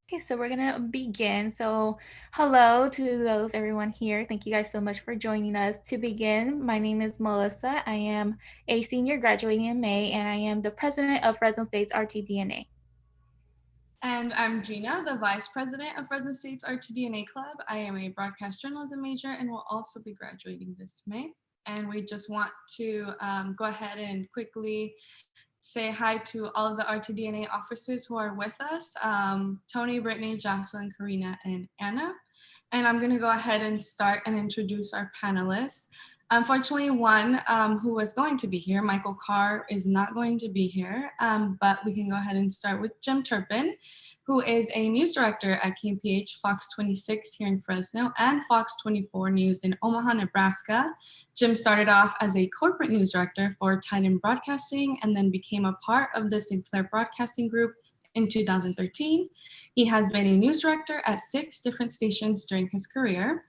Okay, so we're gonna begin. So hello to those everyone here. Thank you guys so much for joining us. To begin, my name is Melissa. I am a senior graduating in May, and I am the president of Fresno State's RTDNA. And I'm Gina, the Vice President of Fresno State's RTDNA Club. I am a broadcast journalism major and will also be graduating this May. And we just want to go ahead and quickly say hi to all of the RTDNA officers who are with us, Tony, Brittany, Jocelyn, Karina, and Anna. And I'm gonna go ahead and start and introduce our panelists. Unfortunately, one who was going to be here, Michael Carr, is not going to be here, but we can go ahead and start with Jim Turpin, who is a news director at KPH Fox 26 here in Fresno and Fox 24 News in Omaha, Nebraska. Jim started off as a corporate news director for Titan Broadcasting and then became a part of the Sinclair Broadcasting Group in 2013. He has been a news director at 6 different stations during his career.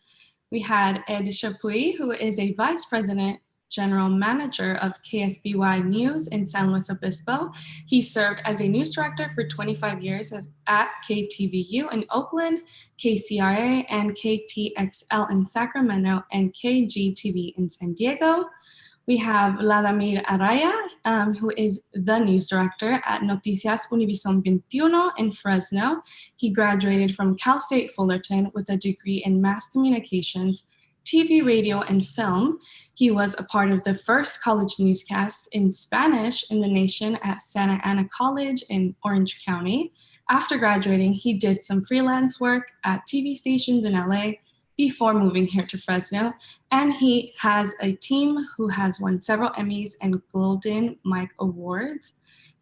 We had Ed Chapuis, who is a vice president general manager of KSBY News in San Luis Obispo. He served as a news director for 25 years at KTVU in Oakland, KCRA and KTXL in Sacramento, and KGTV in San Diego. We have Vladimir Araya, who is the news director at Noticias Univison Bentino in Fresno. He graduated from Cal State Fullerton with a degree in mass communications, TV, radio, and film. He was a part of the first college newscast in Spanish in the nation at Santa Ana College in Orange County. After graduating, he did some freelance work at TV stations in LA before moving here to Fresno, and he has a team who has won several Emmys and Golden Mike Awards.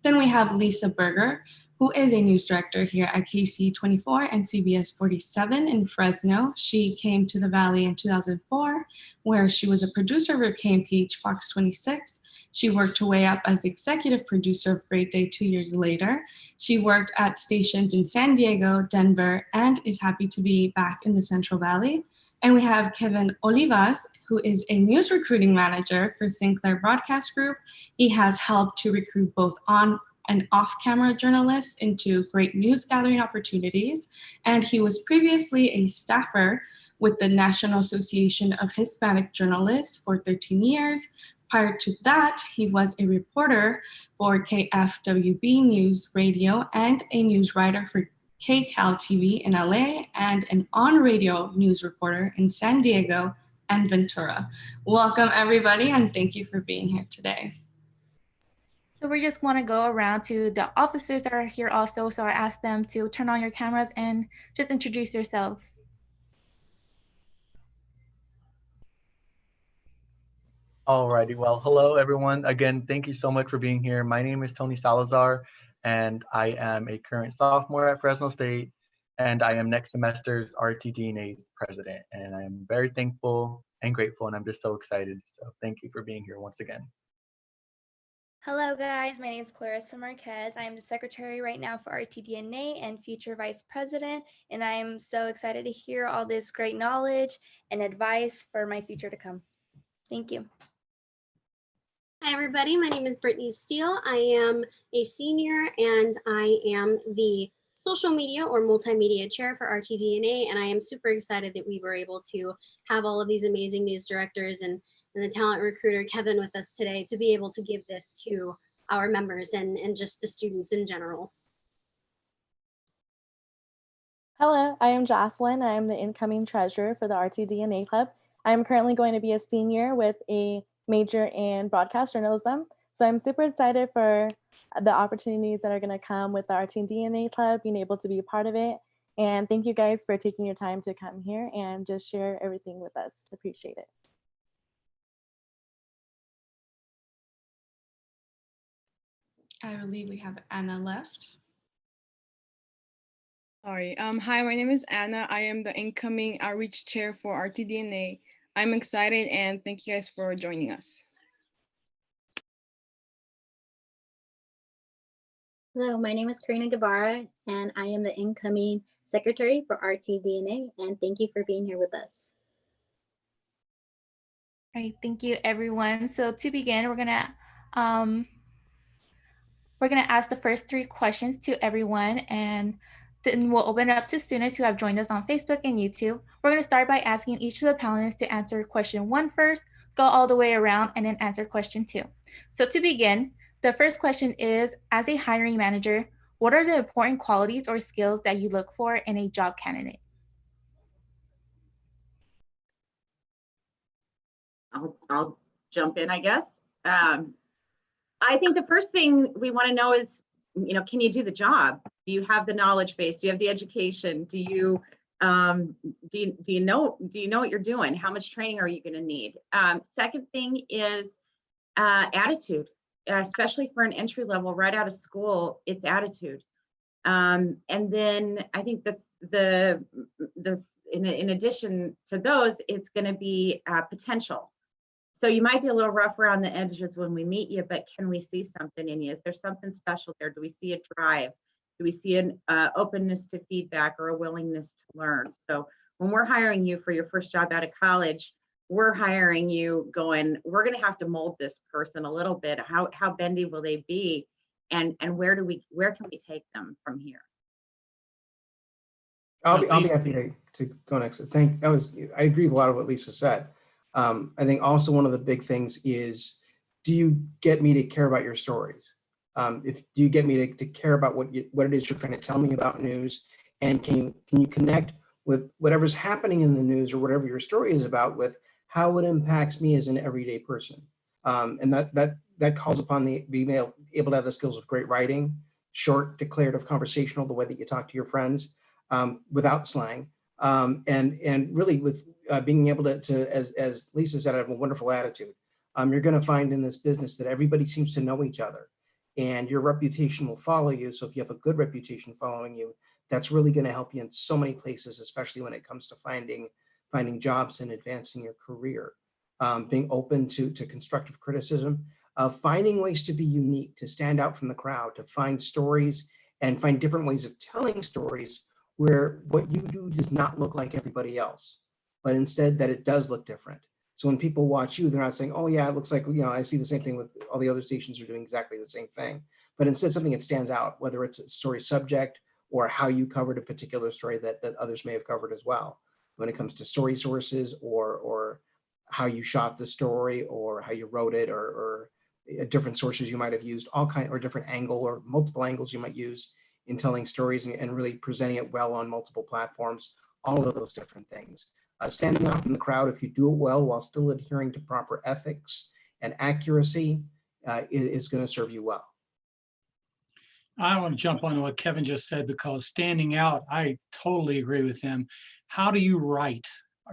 Then we have Lisa Berger, who is a news director here at KC24 and CBS 47 in Fresno. She came to the Valley in 2004, where she was a producer for KMPH Fox 26. She worked her way up as executive producer of Great Day 2 years later. She worked at stations in San Diego, Denver, and is happy to be back in the Central Valley. And we have Kevin Olivas, who is a news recruiting manager for Sinclair Broadcast Group. He has helped to recruit both on and off-camera journalists into great news gathering opportunities. And he was previously a staffer with the National Association of Hispanic Journalists for 13 years. Prior to that, he was a reporter for KFWB News Radio and a news writer for KCAL TV in LA and an on-radio news reporter in San Diego and Ventura. Welcome, everybody, and thank you for being here today. So we just want to go around to the officers that are here also. So I asked them to turn on your cameras and just introduce yourselves. Alrighty, well, hello everyone. Again, thank you so much for being here. My name is Tony Salazar, and I am a current sophomore at Fresno State, and I am next semester's RTDNA's president. And I am very thankful and grateful, and I'm just so excited. So thank you for being here once again. Hello guys, my name is Clarissa Marquez. I am the secretary right now for RTDNA and future vice president, and I am so excited to hear all this great knowledge and advice for my future to come. Thank you. Hi everybody, my name is Brittany Steele. I am a senior and I am the social media or multimedia chair for RTDNA, and I am super excited that we were able to have all of these amazing news directors and the talent recruiter Kevin with us today to be able to give this to our members and just the students in general. Hello, I am Jocelyn. I am the incoming treasurer for the RTDNA Club. I am currently going to be a senior with a major in broadcast journalism. So I'm super excited for the opportunities that are going to come with the RTDNA Club, being able to be a part of it. And thank you guys for taking your time to come here and just share everything with us. Appreciate it. I believe we have Anna left. Sorry. Hi, my name is Anna. I am the incoming outreach chair for RTDNA. I'm excited and thank you guys for joining us. Hello, my name is Karina Guevara, and I am the incoming secretary for RTDNA, and thank you for being here with us. All right, thank you, everyone. So to begin, we're gonna ask the first 3 questions to everyone, and Then we'll open it up to students who have joined us on Facebook and YouTube. We're going to start by asking each of the panelists to answer question 1 first, go all the way around, and then answer question 2. So to begin, the first question is, as a hiring manager, what are the important qualities or skills that you look for in a job candidate? I'll jump in, I guess. I think the first thing we want to know is, can you do the job? Do you have the knowledge base? Do you have the education? Do you know what you're doing? How much training are you going to need? Second thing is attitude, especially for an entry level right out of school. It's attitude. And then I think in addition to those, it's going to be potential. So you might be a little rough around the edges when we meet you, but can we see something in you? Is there something special there? Do we see a drive? Do we see an openness to feedback or a willingness to learn? So when we're hiring you for your first job out of college, we're hiring you going, we're going to have to mold this person a little bit. How bendy will they be? And where can we take them from here? I'll be happy to go next. I agree with a lot of what Lisa said. I think also one of the big things is, do you get me to care about your stories? Do you get me to care about what it is you're trying to tell me about news? And can you connect with whatever's happening in the news or whatever your story is about with how it impacts me as an everyday person? And that calls upon being able to have the skills of great writing, short, declarative, conversational, the way that you talk to your friends, without slang, and really with being able to, as Lisa said, have a wonderful attitude. You're going to find in this business that everybody seems to know each other, and your reputation will follow you. So if you have a good reputation following you, that's really going to help you in so many places, especially when it comes to finding jobs and advancing your career. Being open to constructive criticism, finding ways to be unique, to stand out from the crowd, to find stories and find different ways of telling stories where what you do does not look like everybody else, but instead that it does look different. So when people watch you, they're not saying, oh yeah, it looks like, I see the same thing with all the other stations are doing exactly the same thing, but instead something that stands out, whether it's a story subject or how you covered a particular story that others may have covered as well. When it comes to story sources or how you shot the story or how you wrote it or different sources you might have used, or different angle or multiple angles you might use in telling stories and really presenting it well on multiple platforms, all of those different things. Standing out from the crowd, if you do it well while still adhering to proper ethics and accuracy, is going to serve you well. I want to jump on what Kevin just said, because standing out, I totally agree with him. How do you write?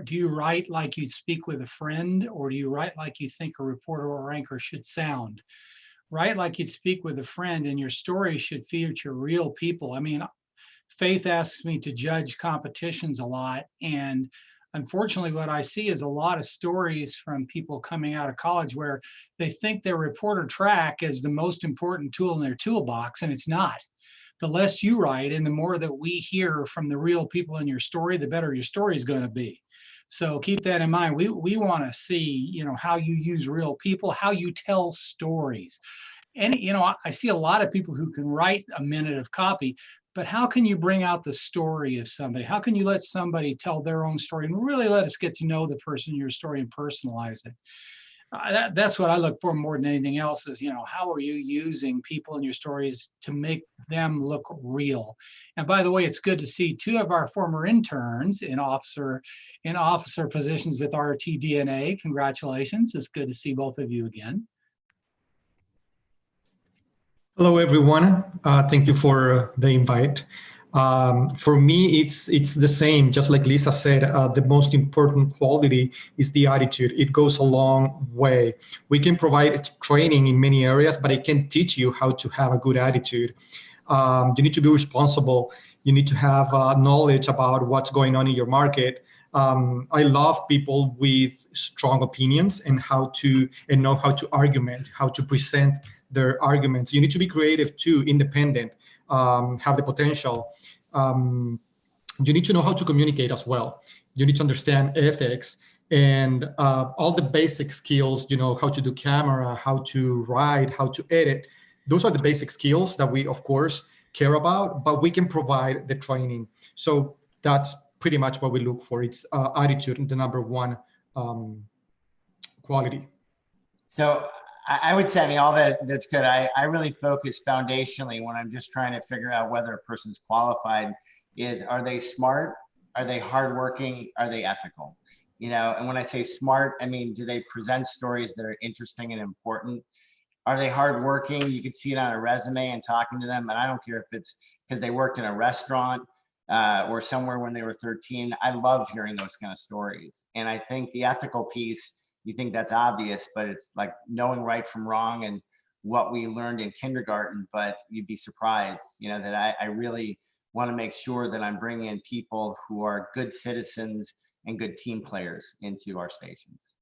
Do you write like you speak with a friend, or do you write like you think a reporter or anchor should sound? Write like you'd speak with a friend, and your story should feature real people. I mean, Faith asks me to judge competitions a lot, and unfortunately what I see is a lot of stories from people coming out of college where they think their reporter track is the most important tool in their toolbox, and it's not. The less you write and the more that we hear from the real people in your story, the better your story is going to be. So keep that in mind. We want to see, how you use real people, how you tell stories. And, I see a lot of people who can write a minute of copy, but how can you bring out the story of somebody? How can you let somebody tell their own story and really let us get to know the person in your story and personalize it? That's what I look for more than anything else is, how are you using people in your stories to make them look real? And by the way, it's good to see two of our former interns in officer positions with RTDNA. Congratulations. It's good to see both of you again. Hello, everyone. Thank you for the invite. For me, it's the same. Just like Lisa said, the most important quality is the attitude. It goes a long way. We can provide training in many areas, but it can teach you how to have a good attitude. You need to be responsible. You need to have knowledge about what's going on in your market. I love people with strong opinions and know how to argument, how to present their arguments. You need to be creative too, independent, have the potential. You need to know how to communicate as well. You need to understand ethics and all the basic skills, how to do camera, how to write, how to edit. Those are the basic skills that we, of course, care about, but we can provide the training. So that's pretty much what we look for. It's attitude, the number one quality. So I would say, I mean, all that's good. I really focus foundationally when I'm just trying to figure out whether a person's qualified is, are they smart? Are they hardworking? Are they ethical? You know, and when I say smart, I mean, do they present stories that are interesting and important? Are they hardworking? You can see it on a resume and talking to them. And I don't care if it's because they worked in a restaurant or somewhere when they were 13. I love hearing those kind of stories. And I think the ethical piece, you think that's obvious, but it's like knowing right from wrong and what we learned in kindergarten. But you'd be surprised, you know, that I really want to make sure that I'm bringing in people who are good citizens and good team players into our stations.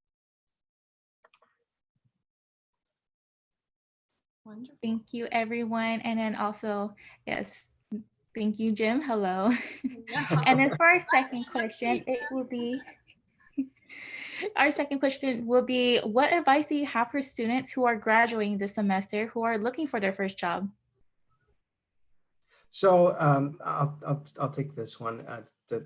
Wonderful. Thank you, everyone. And then also, yes, thank you, Jim. Hello. And then for our second question, it will be, our second question will be, what advice do you have for students who are graduating this semester who are looking for their first job? So I'll take this one to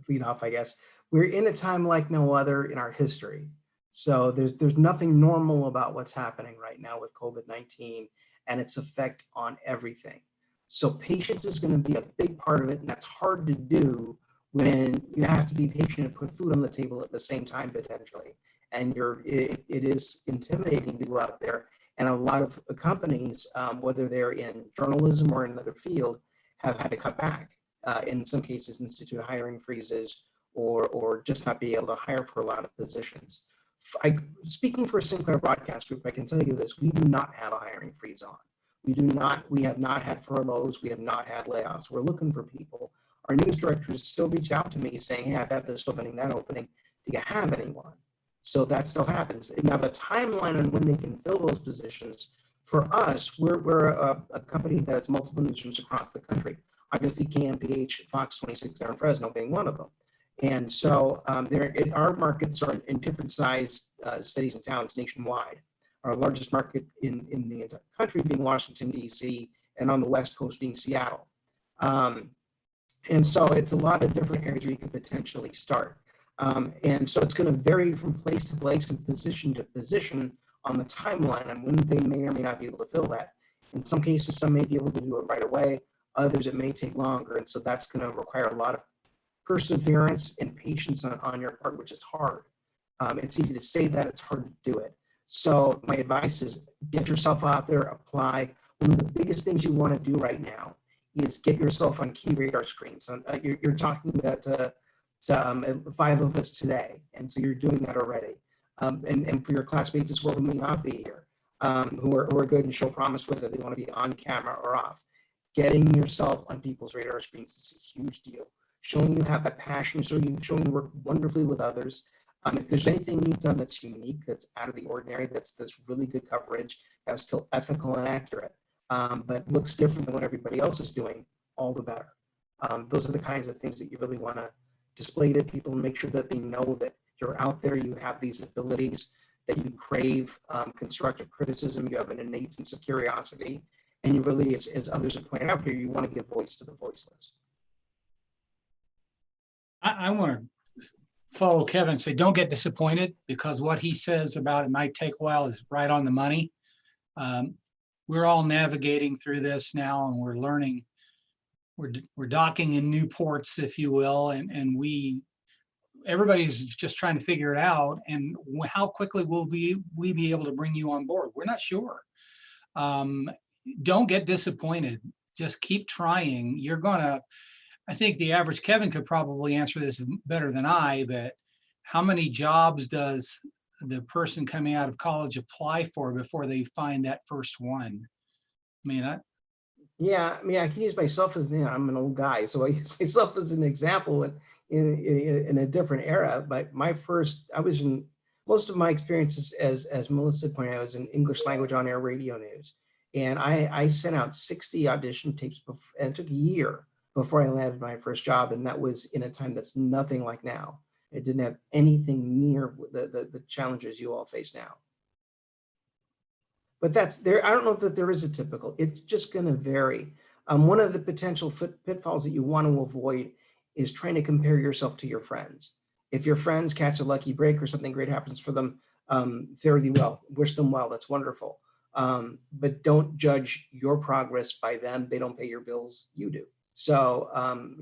lead off, I guess. We're in a time like no other in our history. So there's nothing normal about what's happening right now with COVID-19 and its effect on everything. So patience is going to be a big part of it, and that's hard to do when you have to be patient and put food on the table at the same time potentially. And it is intimidating to go out there. And a lot of companies, whether they're in journalism or in another field, have had to cut back. In some cases, institute hiring freezes or just not be able to hire for a lot of positions. Speaking for Sinclair Broadcast Group, I can tell you this: we do not have a hiring freeze on. We have not had furloughs. We have not had layoffs. We're looking for people. Our news directors still reach out to me saying, hey, I've got this opening, that opening. Do you have anyone? So that still happens. Now the timeline on when they can fill those positions, for us, we're a company that has multiple newsrooms across the country. Obviously KMPH, Fox 26 there in Fresno being one of them. And so our markets are in different sized cities and towns nationwide. Our largest market in the entire country being Washington, D.C., and on the West Coast being Seattle. And so it's a lot of different areas where you can potentially start. And so it's going to vary from place to place and position to position on the timeline and when they may or may not be able to fill that. In some cases, some may be able to do it right away. Others, it may take longer. And so that's going to require a lot of perseverance and patience on your part, which is hard. It's easy to say that, it's hard to do it. So my advice is get yourself out there, apply. One of the biggest things you want to do right now is get yourself on key radar screens. You're talking about 5 of us today, and so you're doing that already. And for your classmates as well who may not be here, who are good and show promise whether they want to be on camera or off. Getting yourself on people's radar screens is a huge deal. Showing you have a passion, showing you work wonderfully with others. If there's anything you've done that's unique, that's out of the ordinary, that's really good coverage, that's still ethical and accurate, but looks different than what everybody else is doing, all the better. Those are the kinds of things that you really want to display to people and make sure that they know that you're out there, you have these abilities, that you crave constructive criticism, you have an innate sense of curiosity, and you really, as others have pointed out here, you want to give voice to the voiceless. I want to follow Kevin and say, don't get disappointed, because what he says about it might take a while is right on the money. We're all navigating through this now, and we're learning. We're docking in new ports, if you will, and everybody's just trying to figure it out. And how quickly will we be able to bring you on board? We're not sure. Don't get disappointed. Just keep trying. You're gonna. I think the average Kevin could probably answer this better than I, but how many jobs does the person coming out of college apply for before they find that first one? I mean, I can use myself as, I'm an old guy, so I use myself as an example in a different era. But most of my experiences, as Melissa pointed out, I was in English language on air radio news. And I sent out 60 audition tapes and it took a year before I landed my first job. And that was in a time that's nothing like now. It didn't have anything near the challenges you all face now. But that's there. I don't know that there is a typical, it's just going to vary. One of the potential pitfalls that you want to avoid is trying to compare yourself to your friends. If your friends catch a lucky break or something great happens for them, fare thee well, wish them well, that's wonderful. But don't judge your progress by them. They don't pay your bills, you do. So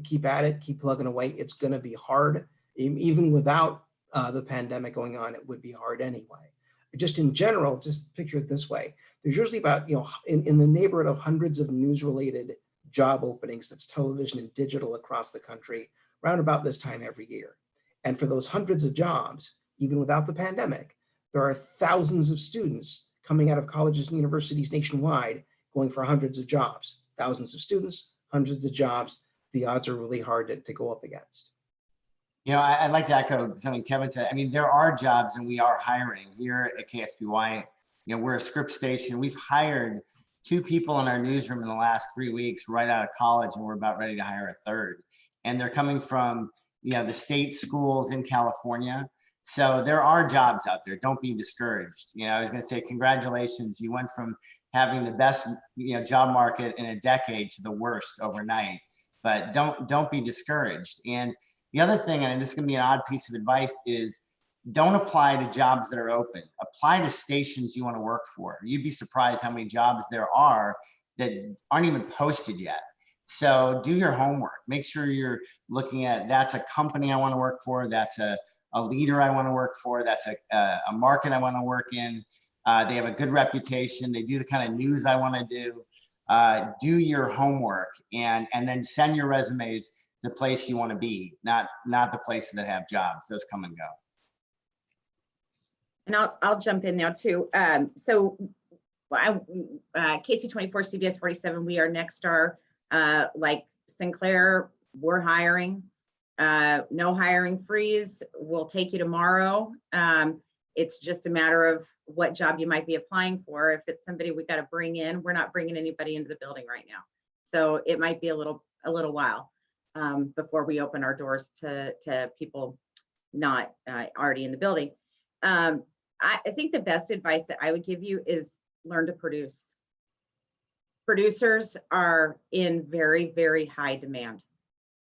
keep at it, keep plugging away. It's gonna be hard. Even without the pandemic going on, it would be hard anyway. Just in general, just picture it this way. There's usually about, in the neighborhood of hundreds of news-related job openings, that's television and digital across the country, around about this time every year. And for those hundreds of jobs, even without the pandemic, there are thousands of students coming out of colleges and universities nationwide going for hundreds of jobs. Thousands of students, hundreds of jobs. The odds are really hard to go up against. I'd like to echo something Kevin said. I mean, there are jobs and we are hiring here at KSBY. We're a script station. We've hired 2 people in our newsroom in the last 3 weeks right out of college, and we're about ready to hire a 3rd. And they're coming from, the state schools in California. So there are jobs out there. Don't be discouraged. I was going to say, congratulations. You went from having the best, job market in a decade to the worst overnight. But don't be discouraged. And the other thing, and this is going to be an odd piece of advice, is don't apply to jobs that are open. Apply to stations you want to work for. You'd be surprised how many jobs there are that aren't even posted yet. So do your homework. Make sure you're looking at, that's a company I want to work for. That's a leader I want to work for. That's a market I want to work in. They have a good reputation. They do the kind of news I want to do. Do your homework and then send your resumes to the place you want to be, not the places that have jobs. Those come and go. And I'll jump in now too. KC24 CBS 47, we are Nexstar. Like Sinclair, we're hiring. No hiring freeze. We'll take you tomorrow. It's just a matter of what job you might be applying for. If it's somebody we got to bring in, we're not bringing anybody into the building right now. So it might be a little while before we open our doors to people not already in the building. I think the best advice that I would give you is learn to produce. Producers are in very, very high demand.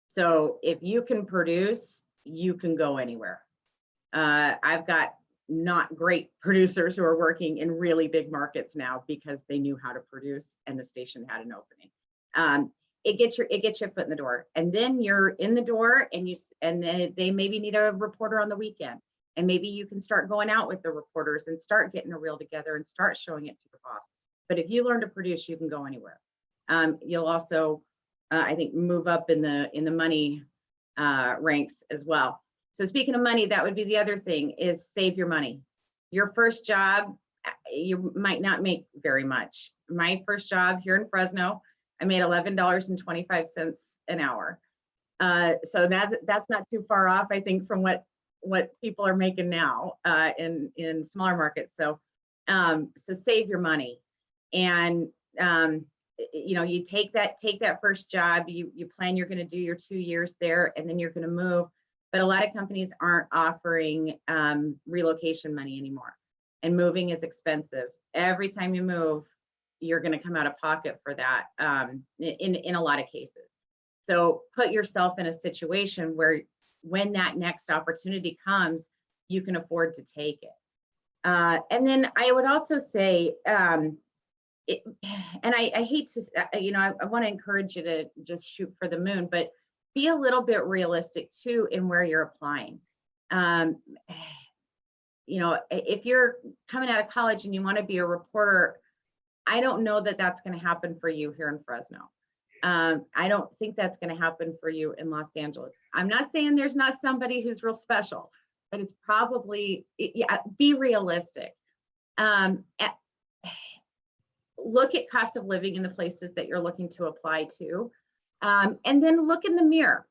So if you can produce, you can go anywhere. I've got not great producers who are working in really big markets now because they knew how to produce and the station had an opening. It gets your foot in the door, and then you're in the door, and they maybe need a reporter on the weekend, and maybe you can start going out with the reporters and start getting a reel together and start showing it to the boss. But if you learn to produce, you can go anywhere. You'll also, I think, move up in the money ranks as well. So speaking of money, that would be the other thing, is save your money. Your first job, you might not make very much. My first job here in Fresno, I made $11.25 an hour. So that's not too far off, I think, from what people are making now in smaller markets. So save your money, and you take that first job. You plan you're going to do your 2 years there, and then you're going to move. But a lot of companies aren't offering relocation money anymore, and moving is expensive. Every time you move, you're going to come out of pocket for that in a lot of cases. So put yourself in a situation where when that next opportunity comes, you can afford to take it. And then I would also say, and I hate to, I want to encourage you to just shoot for the moon, but be a little bit realistic too in where you're applying. If you're coming out of college and you want to be a reporter, I don't know that that's going to happen for you here in Fresno. I don't think that's going to happen for you in Los Angeles. I'm not saying there's not somebody who's real special, but it's probably, be realistic. Look at cost of living in the places that you're looking to apply to, and then look in the mirror.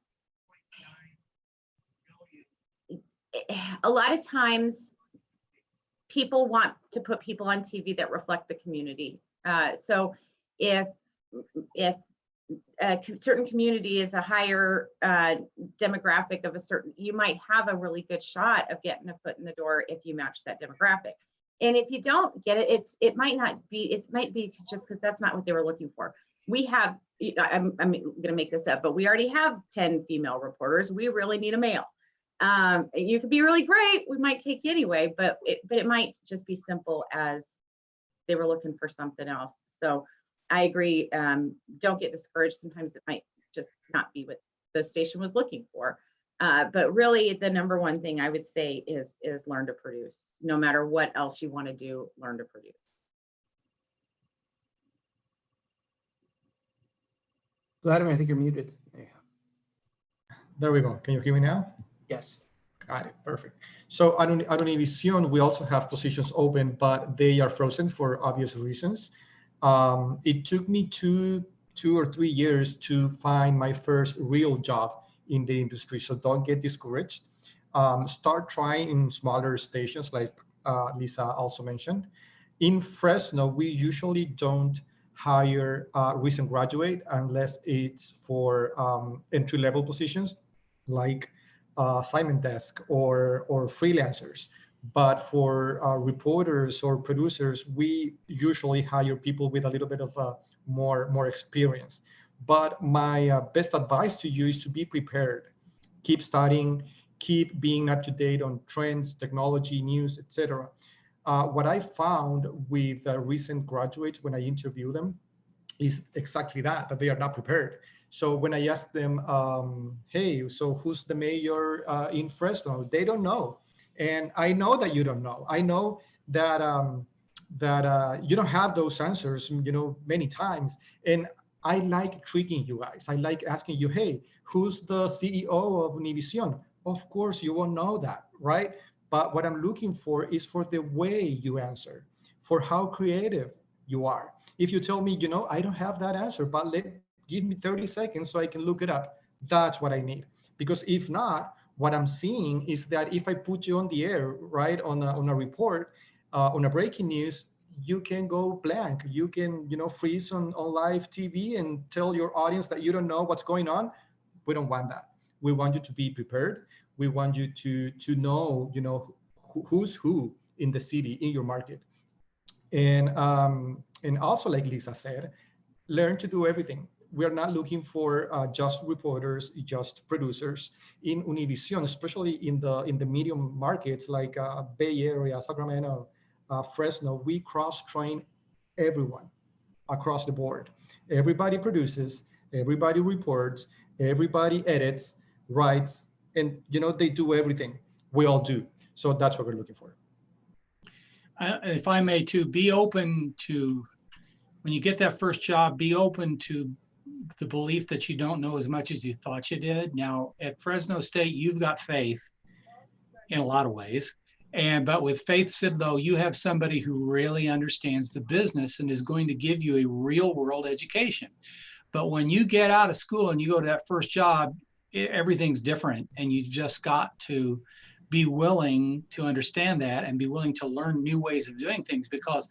A lot of times people want to put people on TV that reflect the community. So if a certain community is a higher demographic of a certain, you might have a really good shot of getting a foot in the door if you match that demographic. And if you don't get it, it might be just because that's not what they were looking for. we have, I'm going to make this up, but we already have 10 female reporters. We really need a male. You could be really great. We might take you anyway, but it might just be simple as they were looking for something else. So I agree. Don't get discouraged. Sometimes it might just not be what the station was looking for. But really the number one thing I would say is learn to produce. No matter what else you want to do, learn to produce. Vladimir, I think you're muted. There we go. Can you hear me now? Yes. Got it. Perfect. So at Univison, we also have positions open, but they are frozen for obvious reasons. It took me two or 3 years to find my first real job in the industry. So don't get discouraged. Start trying in smaller stations like Lisa also mentioned. In Fresno, we usually don't hire recent graduate unless it's for entry-level positions like assignment desk or freelancers. But for reporters or producers, we usually hire people with a little bit of more experience. But my best advice to you is to be prepared. Keep studying, keep being up to date on trends, technology, news, etc. What I found with recent graduates when I interview them is exactly that they are not prepared. So when I ask them, hey, so who's the mayor in Fresno? They don't know. And I know that you don't know. I know that you don't have those answers, many times. And I like tricking you guys. I like asking you, hey, who's the CEO of Univison? Of course, you won't know that, right? But what I'm looking for is for the way you answer, for how creative you are. If you tell me, I don't have that answer, but give me 30 seconds so I can look it up. That's what I need. Because if not, what I'm seeing is that if I put you on the air, right, on a report, on a breaking news, you can go blank. You can, freeze on live TV and tell your audience that you don't know what's going on. We don't want that. We want you to be prepared. We want you to know, who's who in the city, in your market. And also, like Lisa said, learn to do everything. We are not looking for just reporters, just producers. In Univison, especially in the medium markets like Bay Area, Sacramento, Fresno, we cross-train everyone across the board. Everybody produces, everybody reports, everybody edits, writes, and they do everything. We all do. So that's what we're looking for. If I may too, be open to, when you get that first job, be open to the belief that you don't know as much as you thought you did. Now at Fresno State, you've got faith in a lot of ways. But with Faith Sidlow, you have somebody who really understands the business and is going to give you a real world education. But when you get out of school and you go to that first job, everything's different. And you've just got to be willing to understand that and be willing to learn new ways of doing things, because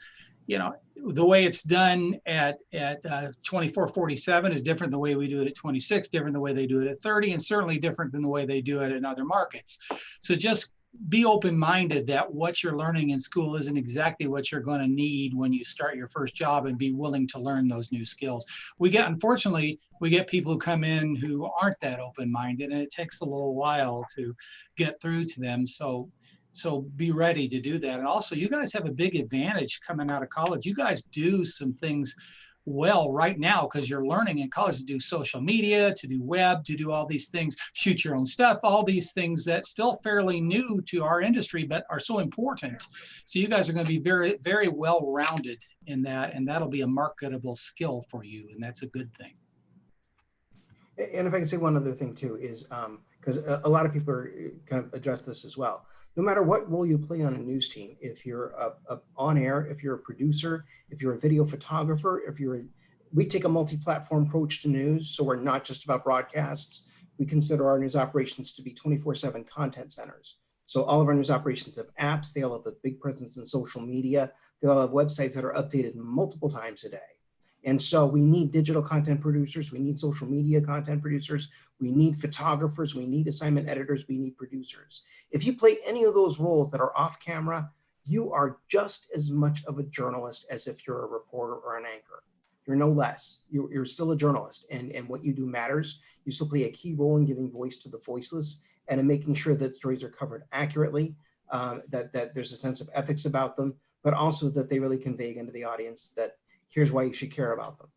the way it's done at 2447 is different than the way we do it at 26, different than the way they do it at 30, and certainly different than the way they do it in other markets. So just be open-minded that what you're learning in school isn't exactly what you're going to need when you start your first job, and be willing to learn those new skills. Unfortunately, we get people who come in who aren't that open-minded, and it takes a little while to get through to them. So be ready to do that. And also, you guys have a big advantage coming out of college. You guys do some things well right now because you're learning in college to do social media, to do web, to do all these things, shoot your own stuff, all these things that still fairly new to our industry, but are so important. So you guys are going to be very, very well-rounded in that, and that'll be a marketable skill for you, and that's a good thing. And if I can say one other thing too is, because a lot of people are kind of address this as well. No matter what role you play on a news team, if you're on air, if you're a producer, if you're a video photographer, we take a multi-platform approach to news. So we're not just about broadcasts. We consider our news operations to be 24/7 content centers. So all of our news operations have apps. They all have a big presence in social media. They all have websites that are updated multiple times a day. And so we need digital content producers, we need social media content producers, we need photographers, we need assignment editors, we need producers. If you play any of those roles that are off camera, you are just as much of a journalist as if you're a reporter or an anchor. You're no less. You're still a journalist, and what you do matters. You still play a key role in giving voice to the voiceless and in making sure that stories are covered accurately, that there's a sense of ethics about them, but also that they really convey into the audience that here's why you should care about them.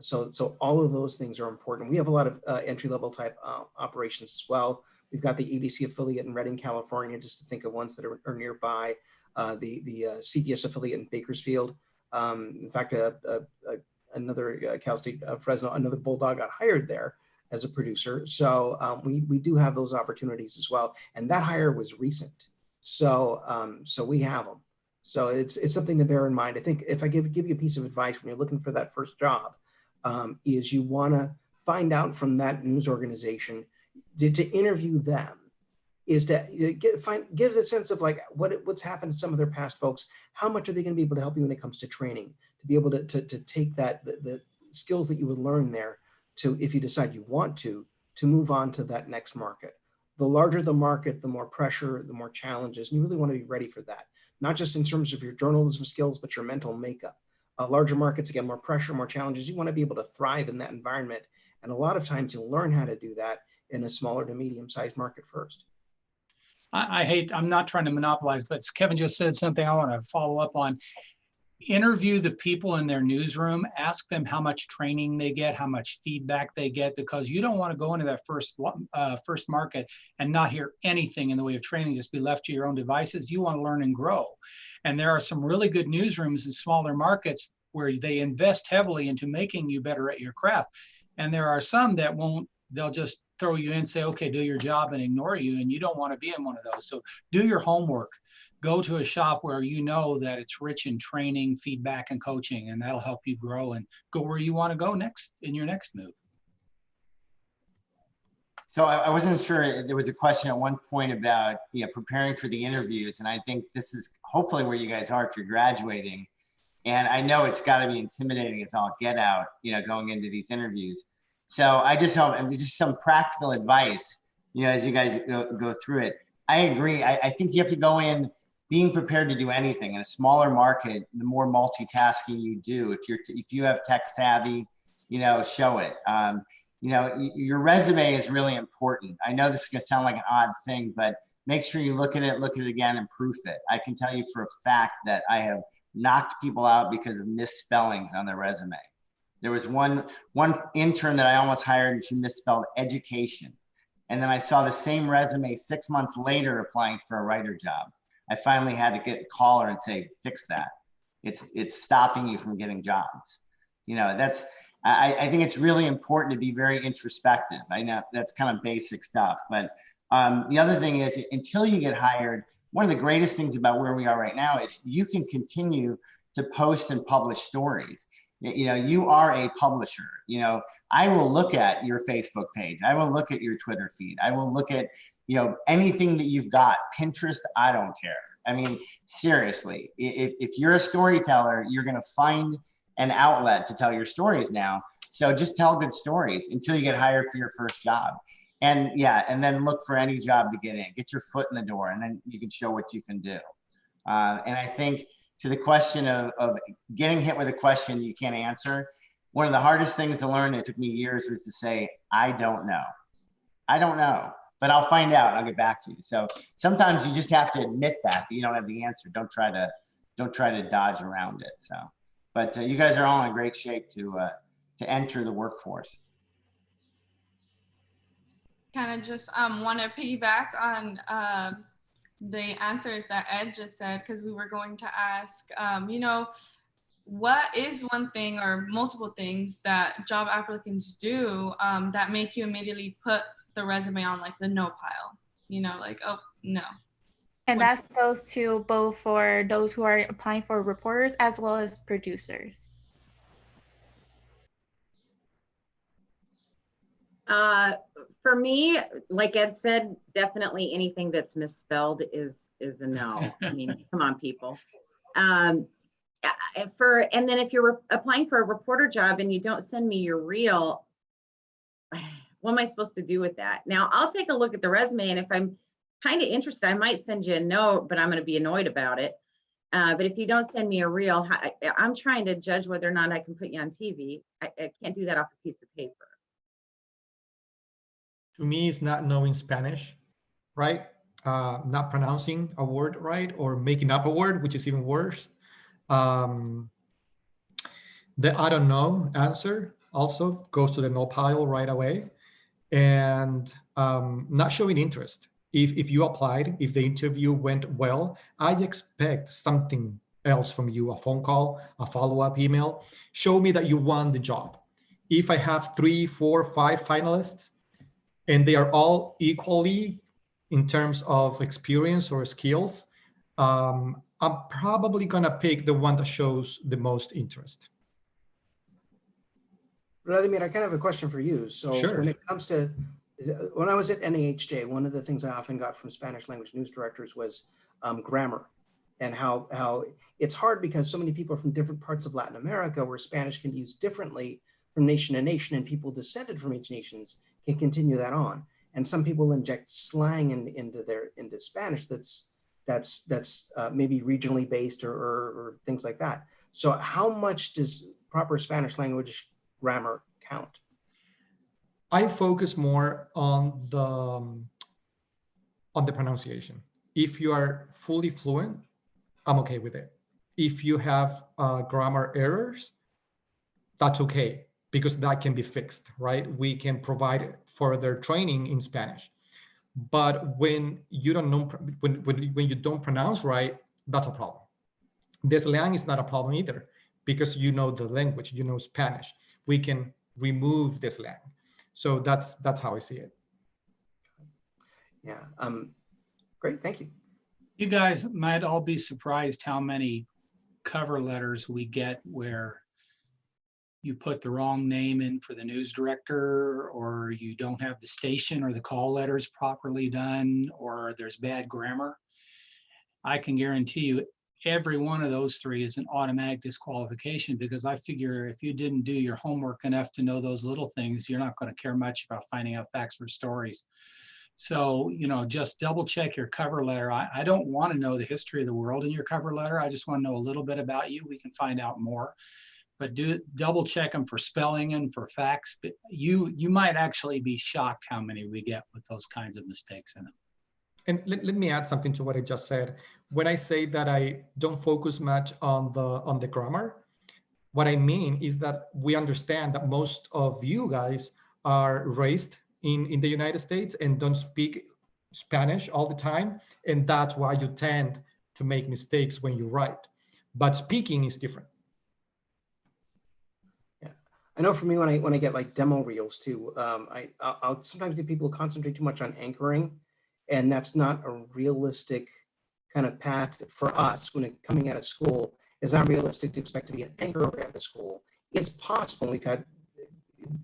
So all of those things are important. We have a lot of entry-level type operations as well. We've got the ABC affiliate in Redding, California, just to think of ones that are nearby. The CBS affiliate in Bakersfield. In fact, another Cal State Fresno, another Bulldog got hired there as a producer. So we do have those opportunities as well. And that hire was recent. So so we have them. So it's something to bear in mind. I think if I give you a piece of advice when you're looking for that first job, is you want to find out from that news organization to interview them, is to give the sense of like what's happened to some of their past folks. How much are they going to be able to help you when it comes to training, to be able to take that the skills that you would learn there to, if you decide you want to move on to that next market. The larger the market, the more pressure, the more challenges, and you really want to be ready for that. Not just in terms of your journalism skills, but your mental makeup. Larger markets, again, more pressure, more challenges. You want to be able to thrive in that environment. And a lot of times you'll learn how to do that in a smaller to medium-sized market first. I'm not trying to monopolize, but Kevin just said something I want to follow up on. Interview the people in their newsroom, ask them how much training they get, how much feedback they get, because you don't want to go into that first market and not hear anything in the way of training, just be left to your own devices. You want to learn and grow. And there are some really good newsrooms in smaller markets where they invest heavily into making you better at your craft. And there are some that won't, they'll just throw you in and say, okay, do your job, and ignore you. And you don't want to be in one of those. So do your homework. Go to a shop where you know that it's rich in training, feedback, and coaching, and that'll help you grow and go where you want to go next in your next move. So I wasn't sure, there was a question at one point about preparing for the interviews, and I think this is hopefully where you guys are if you're graduating. And I know it's got to be intimidating as all get out, going into these interviews. So I just hope, and just some practical advice, as you guys go through it. I agree. I think you have to go in being prepared to do anything. In a smaller market, the more multitasking you do, if you have tech savvy, show it. Your resume is really important. I know this is gonna sound like an odd thing, but make sure you look at it again, and proof it. I can tell you for a fact that I have knocked people out because of misspellings on their resume. There was one intern that I almost hired, and she misspelled education. And then I saw the same resume 6 months later applying for a writer job. I finally had to call her and say, fix that. It's stopping you from getting jobs. I think it's really important to be very introspective. I know that's kind of basic stuff, but the other thing is, until you get hired, one of the greatest things about where we are right now is you can continue to post and publish stories. You are a publisher. I will look at your Facebook page. I will look at your Twitter feed. I will look at, anything that you've got. Pinterest, I don't care. I mean, seriously, if you're a storyteller, you're going to find an outlet to tell your stories now. So just tell good stories until you get hired for your first job. And and then look for any job to get in. Get your foot in the door, and then you can show what you can do. And I think to the question of getting hit with a question you can't answer, one of the hardest things to learn, it took me years, was to say, I don't know. I don't know, but I'll find out. I'll get back to you. So sometimes you just have to admit that you don't have the answer. Don't try to dodge around it. So, but you guys are all in great shape to enter the workforce. Kind of just want to piggyback on the answers that Ed just said, because we were going to ask, what is one thing or multiple things that job applicants do that make you immediately put the resume on like the no pile? Like, oh, no. And that goes to both for those who are applying for reporters as well as producers. For me, like Ed said, definitely anything that's misspelled is a no. I mean, come on, people. And then if you're applying for a reporter job and you don't send me your reel, what am I supposed to do with that? Now, I'll take a look at the resume, and if I'm kind of interested, I might send you a note, but I'm going to be annoyed about it. But if you don't send me a reel, I'm trying to judge whether or not I can put you on TV. I can't do that off a piece of paper. To me, it's not knowing Spanish, right? Not pronouncing a word right, or making up a word, which is even worse. The I don't know answer also goes to the no pile right away. And not showing interest. If you applied, if the interview went well, I expect something else from you, a phone call, a follow-up email. Show me that you won the job. If I have 3, 4, 5 finalists, and they are all equally in terms of experience or skills, I'm probably gonna pick the one that shows the most interest. Vladimir, I kind of have a question for you. So Sure. When it comes to, when I was at NAHJ, one of the things I often got from Spanish language news directors was grammar, and how it's hard because so many people are from different parts of Latin America where Spanish can be used differently from nation to nation, and people descended from each nations can continue that on. And some people inject slang into Spanish that's maybe regionally based or things like that. So how much does proper Spanish language grammar count? I focus more on the pronunciation. If you are fully fluent, I'm okay with it. If you have grammar errors, that's okay, because that can be fixed, right? We can provide further training in Spanish. But when you don't know, when you don't pronounce right, that's a problem. The slang is not a problem either, because you know the language, you know Spanish. We can remove the slang. So that's how I see it. Yeah. Great. Thank you. You guys might all be surprised how many cover letters we get where you put the wrong name in for the news director, or you don't have the station or the call letters properly done, or there's bad grammar. I can guarantee you every one of those 3 is an automatic disqualification, because I figure if you didn't do your homework enough to know those little things, you're not going to care much about finding out facts for stories. So, just double check your cover letter. I don't want to know the history of the world in your cover letter. I just want to know a little bit about you. We can find out more. But double check them for spelling and for facts. But you might actually be shocked how many we get with those kinds of mistakes in them. And let me add something to what I just said. When I say that I don't focus much on the grammar, what I mean is that we understand that most of you guys are raised in the United States and don't speak Spanish all the time, and that's why you tend to make mistakes when you write. But speaking is different. I know for me, when I get like demo reels too, I'll sometimes get people concentrate too much on anchoring, and that's not a realistic kind of path for us when coming out of school. It's not realistic to expect to be an anchor out of school. It's possible. We've had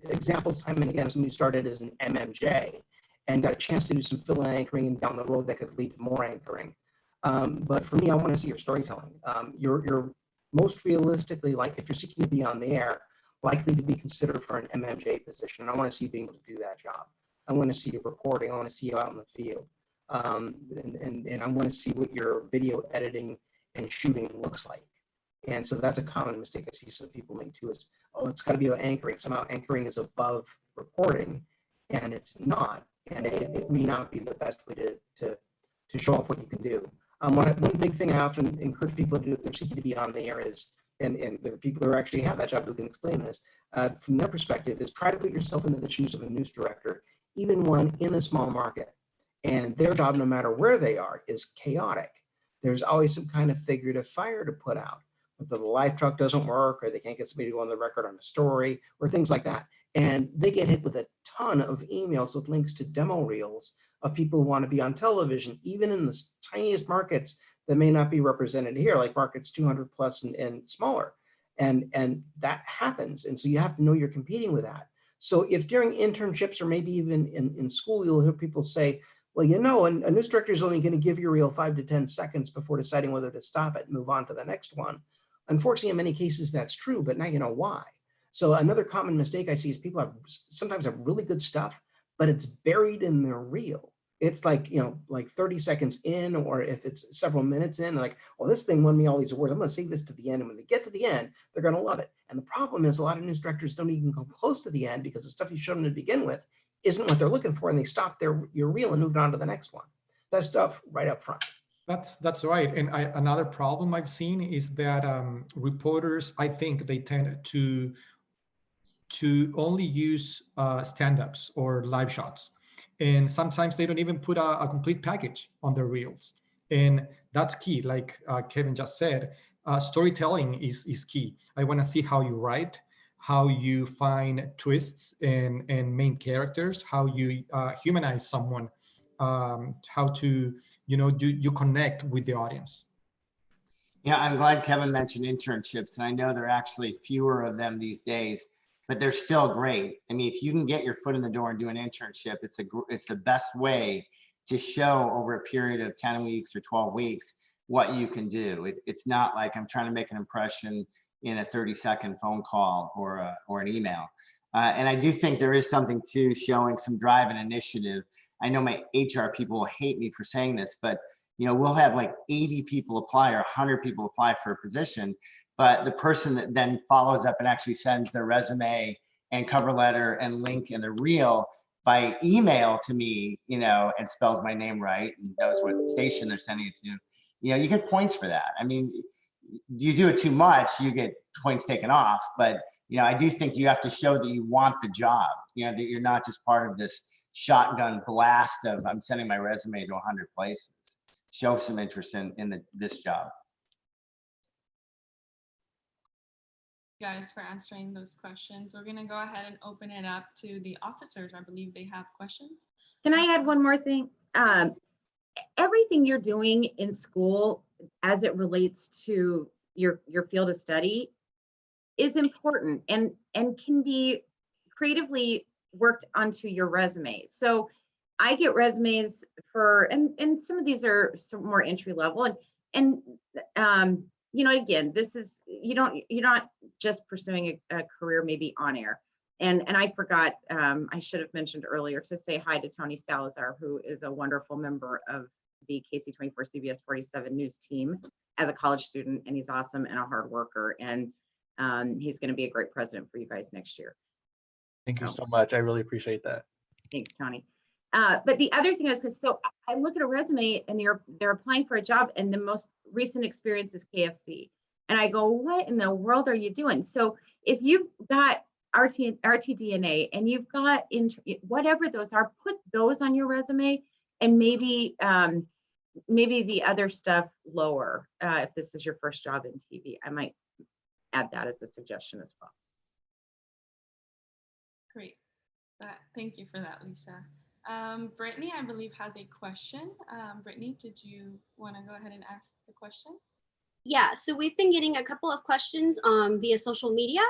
examples time and again, somebody who started as an MMJ and got a chance to do some fill-in anchoring, and down the road that could lead to more anchoring. But for me, I want to see your storytelling. You're most realistically, like if you're seeking to be on the air, likely to be considered for an MMJ position. I want to see you being able to do that job. I want to see you reporting. I want to see you out in the field. And I want to see what your video editing and shooting looks like. And so that's a common mistake I see some people make too, is, oh, it's got to be about anchoring. Somehow anchoring is above reporting, and it's not. And it may not be the best way to show off what you can do. One big thing I often encourage people to do if they're seeking to be on the air is, and there are people who actually have that job who can explain this, from their perspective, is try to put yourself into the shoes of a news director, even one in a small market. And their job, no matter where they are, is chaotic. There's always some kind of figurative fire to put out. Whether the live truck doesn't work, or they can't get somebody to go on the record on a story, or things like that. And they get hit with a ton of emails with links to demo reels of people who want to be on television, even in the tiniest markets that may not be represented here, like markets 200 plus and smaller. And that happens. And so you have to know you're competing with that. So if during internships or maybe even in school, you'll hear people say, well, you know, a news director is only going to give your reel 5 to 10 seconds before deciding whether to stop it and move on to the next one. Unfortunately, in many cases, that's true, but now you know why. So another common mistake I see is people sometimes have really good stuff, but it's buried in their reel. it's like, like 30 seconds in, or if it's several minutes in, like, well, this thing won me all these awards. I'm going to save this to the end. And when they get to the end, they're going to love it. And the problem is a lot of news directors don't even come close to the end because the stuff you showed them to begin with isn't what they're looking for. And they stop your reel and moved on to the next one. That stuff right up front. That's right. And another problem I've seen is that reporters, I think they tend to only use stand-ups or live shots. And sometimes they don't even put a complete package on their reels. And that's key. Like Kevin just said, storytelling is key. I want to see how you write, how you find twists and main characters, how you humanize someone, how to, do you connect with the audience. Yeah, I'm glad Kevin mentioned internships, and I know there are actually fewer of them these days, but they're still great. I mean, if you can get your foot in the door and do an internship, it's the best way to show over a period of 10 weeks or 12 weeks what you can do. It's not like I'm trying to make an impression in a 30-second phone call or an email. And I do think there is something to showing some drive and initiative. I know my HR people will hate me for saying this, but we'll have like 80 people apply or 100 people apply for a position, but the person that then follows up and actually sends their resume and cover letter and link and the reel by email to me, and spells my name right and knows what station they're sending it to, you get points for that. I mean, you do it too much, you get points taken off, but I do think you have to show that you want the job, that you're not just part of this shotgun blast of I'm sending my resume to 100 places. Show some interest in this job. Guys, for answering those questions. We're gonna go ahead and open it up to the officers. I believe they have questions. Can I add one more thing? Everything you're doing in school as it relates to your field of study is important and can be creatively worked onto your resume. So I get resumes for, and some of these are some more entry level, and again, this is, you're not just pursuing a career maybe on air. And I forgot, I should have mentioned earlier to say hi to Tony Salazar, who is a wonderful member of the KC24 CBS 47 news team as a college student, and he's awesome and a hard worker, and he's going to be a great president for you guys next year. Thank you so much. I really appreciate that. Thanks, Tony. But the other thing is, so I look at a resume and they're applying for a job and the most recent experience is KFC. And I go, what in the world are you doing? So if you've got RTDNA and you've got whatever those are, put those on your resume, and maybe the other stuff lower. If this is your first job in TV, I might add that as a suggestion as well. Great. Thank you for that, Lisa. Brittany, I believe, has a question. Brittany, did you want to go ahead and ask the question? Yeah, so we've been getting a couple of questions via social media.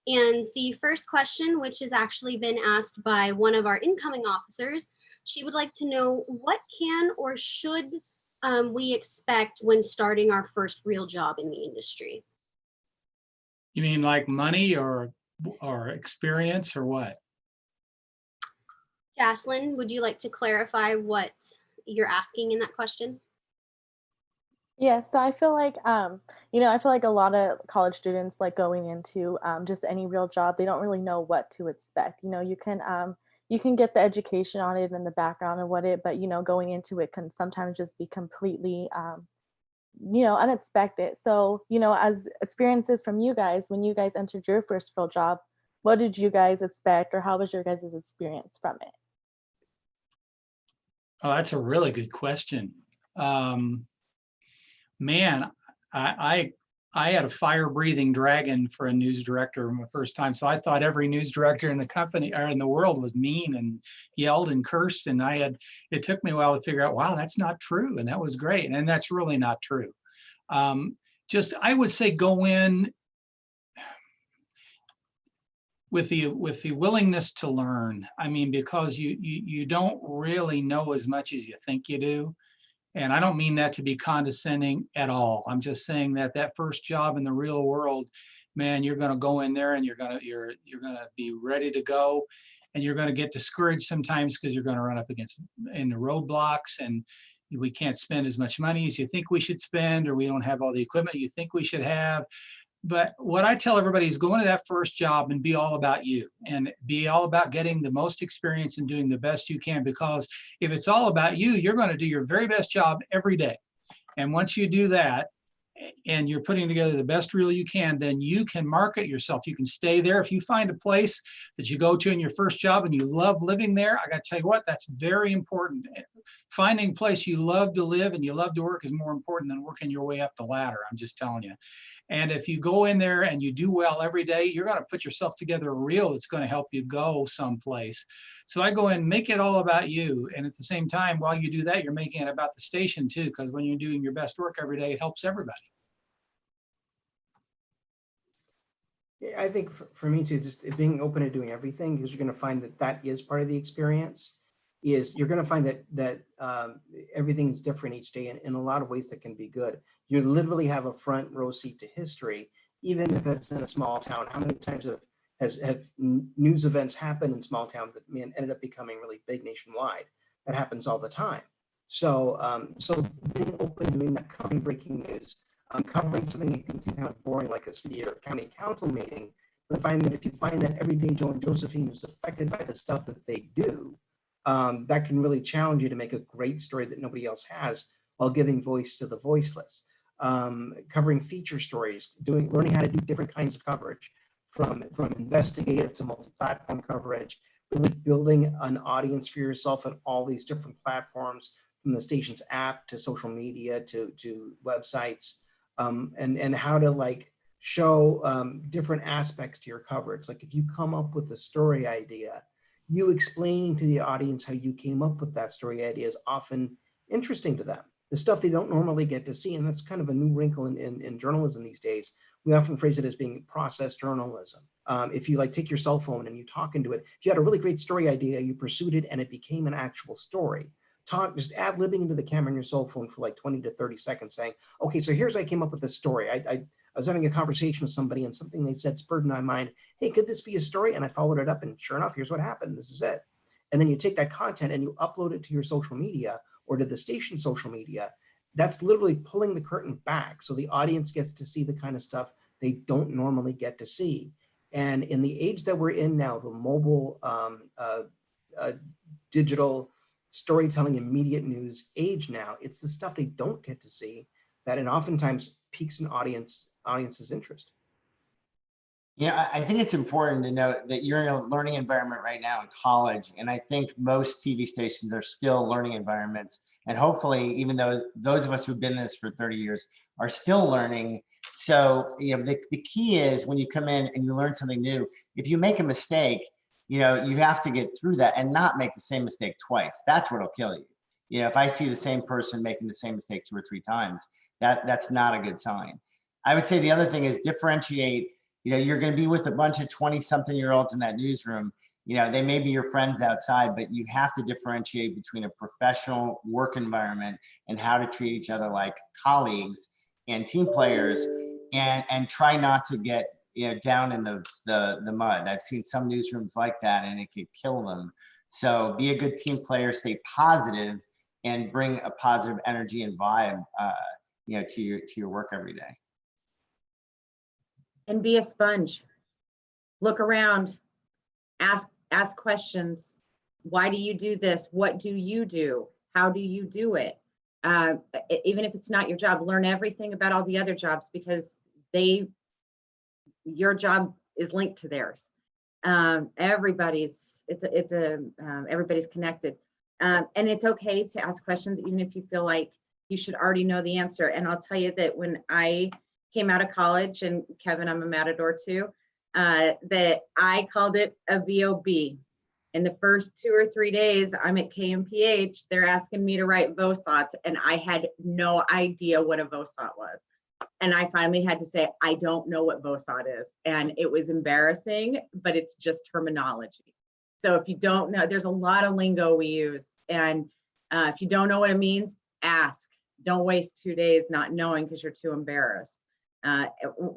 And the first question, which has actually been asked by one of our incoming officers, she would like to know, what can or should we expect when starting our first real job in the industry? You mean like money or experience or what? Jaslyn, would you like to clarify what you're asking in that question? Yeah, so I feel like, I feel like a lot of college students, like going into just any real job, they don't really know what to expect. You can get the education on it and the background of what it, but going into it can sometimes just be completely, unexpected. So, as experiences from you guys, when you guys entered your first real job, what did you guys expect, or how was your guys' experience from it? Oh, that's a really good question. Man, I had a fire-breathing dragon for a news director my first time. So I thought every news director in the company or in the world was mean and yelled and cursed. And it took me a while to figure out, wow, that's not true. And that was great. And that's really not true. I would say go in with the willingness to learn. I mean, because you don't really know as much as you think you do. And I don't mean that to be condescending at all. I'm just saying that first job in the real world, man, you're going to go in there and you're going to be ready to go. and you're going to get discouraged sometimes because you're going to run up against in the roadblocks, and we can't spend as much money as you think we should spend, or we don't have all the equipment you think we should have. But what I tell everybody is go into that first job and be all about you, and be all about getting the most experience and doing the best you can, because if it's all about you, you're going to do your very best job every day. And once you do that, and you're putting together the best reel you can, then you can market yourself. You can stay there. If you find a place that you go to in your first job and you love living there, I got to tell you what, that's very important. Finding a place you love to live and you love to work is more important than working your way up the ladder. I'm just telling you. And if you go in there and you do well every day, you're going to put yourself together a reel that's going to help you go someplace. So I go in, make it all about you. And at the same time, while you do that, you're making it about the station too, because when you're doing your best work every day, it helps everybody. Yeah, I think for me too, just being open to doing everything, because you're going to find that that is part of the experience. Is you're going to find that everything is different each day, and in a lot of ways that can be good. You literally have a front row seat to history, even if it's in a small town. How many times have news events happened in small towns that ended up becoming really big nationwide? That happens all the time. So so being open to doing that, covering breaking news, covering something that can seem kind of boring like a city or county council meeting, but find that if you find that everyday Joe and Josephine is affected by the stuff that they do, that can really challenge you to make a great story that nobody else has while giving voice to the voiceless. Covering feature stories, learning how to do different kinds of coverage, from investigative to multi-platform coverage, really building an audience for yourself on all these different platforms, from the station's app to social media to websites, and how to like show different aspects to your coverage. Like if you come up with a story idea, you explaining to the audience how you came up with that story idea is often interesting to them. The stuff they don't normally get to see, and that's kind of a new wrinkle in journalism these days. We often phrase it as being process journalism. If you like take your cell phone and you talk into it, if you had a really great story idea, you pursued it and it became an actual story. Just ad-libbing into the camera on your cell phone for like 20 to 30 seconds saying, okay, so here's how I came up with this story. I was having a conversation with somebody and something they said spurred in my mind. Hey, could this be a story? And I followed it up, and sure enough, here's what happened. This is it. And then you take that content and you upload it to your social media or to the station's social media. That's literally pulling the curtain back, so the audience gets to see the kind of stuff they don't normally get to see. And in the age that we're in now, the mobile, digital storytelling, immediate news age now, it's the stuff they don't get to see that, and oftentimes piques an audience's interest. Yeah, I think it's important to note that you're in a learning environment right now in college, and I think most TV stations are still learning environments. And hopefully, even though those of us who've been in this for 30 years are still learning. So, you know, the key is when you come in and you learn something new, if you make a mistake, you know, you have to get through that and not make the same mistake twice. That's what'll kill you. You know, if I see the same person making the same mistake 2 or 3 times, that's not a good sign. I would say the other thing is differentiate. You know, you're going to be with a bunch of 20-something-year-olds in that newsroom. You know, they may be your friends outside, but you have to differentiate between a professional work environment and how to treat each other like colleagues and team players, and try not to get, you know, down in the mud. I've seen some newsrooms like that, and it could kill them. So be a good team player, stay positive, and bring a positive energy and vibe, you know, to your work every day. And be a sponge. Look around, ask questions. Why do you do this? What do you do? How do you do it? Even if it's not your job, learn everything about all the other jobs, because your job is linked to theirs. Everybody's connected. And it's okay to ask questions, even if you feel like you should already know the answer. And I'll tell you that when I came out of college, and Kevin, I'm a matador too, that I called it a VOB. In the first 2 or 3 days I'm at KMPH, they're asking me to write VOSOTs, and I had no idea what a VOSOT was. And I finally had to say, I don't know what VOSOT is. And it was embarrassing, but it's just terminology. So if you don't know, there's a lot of lingo we use. And if you don't know what it means, ask. Don't waste 2 days not knowing because you're too embarrassed.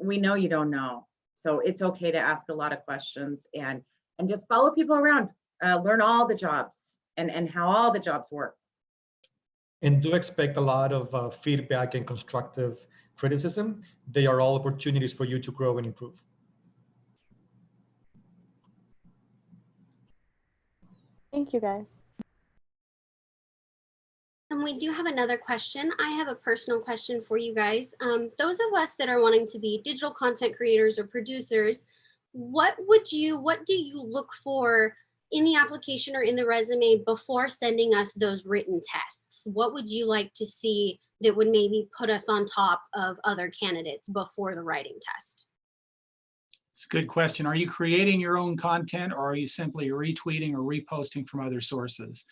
We know you don't know. So it's okay to ask a lot of questions, and just follow people around. learn all the jobs and how all the jobs work. And do expect a lot of feedback and constructive criticism. They are all opportunities for you to grow and improve. Thank you, guys. And we do have another question. I have a personal question for you guys. Those of us that are wanting to be digital content creators or producers, what do you look for in the application or in the resume before sending us those written tests? What would you like to see that would maybe put us on top of other candidates before the writing test? It's a good question. Are you creating your own content, or are you simply retweeting or reposting from other sources?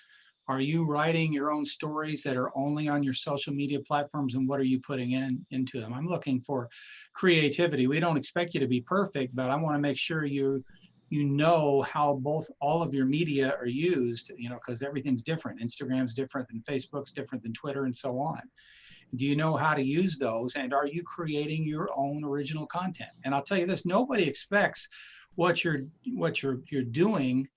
Are you writing your own stories that are only on your social media platforms, and what are you putting into them? I'm looking for creativity. We don't expect you to be perfect, but I want to make sure you know how all of your media are used, because everything's different. Instagram's different than Facebook's different than Twitter, and so on. Do you know how to use those? And are you creating your own original content? And I'll tell you this, nobody expects what you're doing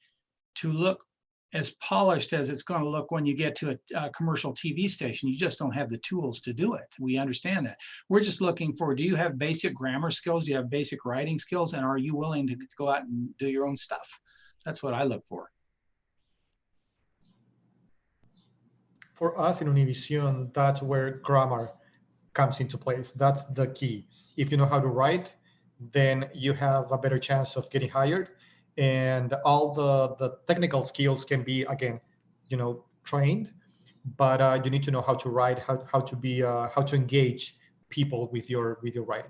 to look as polished as it's going to look when you get to a commercial TV station. You just don't have the tools to do it. We understand that. We're just looking for, do you have basic grammar skills? Do you have basic writing skills? And are you willing to go out and do your own stuff? That's what I look for. For us in Univison, that's where grammar comes into place. That's the key. If you know how to write, then you have a better chance of getting hired. And all the technical skills can be, again, trained, but you need to know how to write, how to engage people with your writing.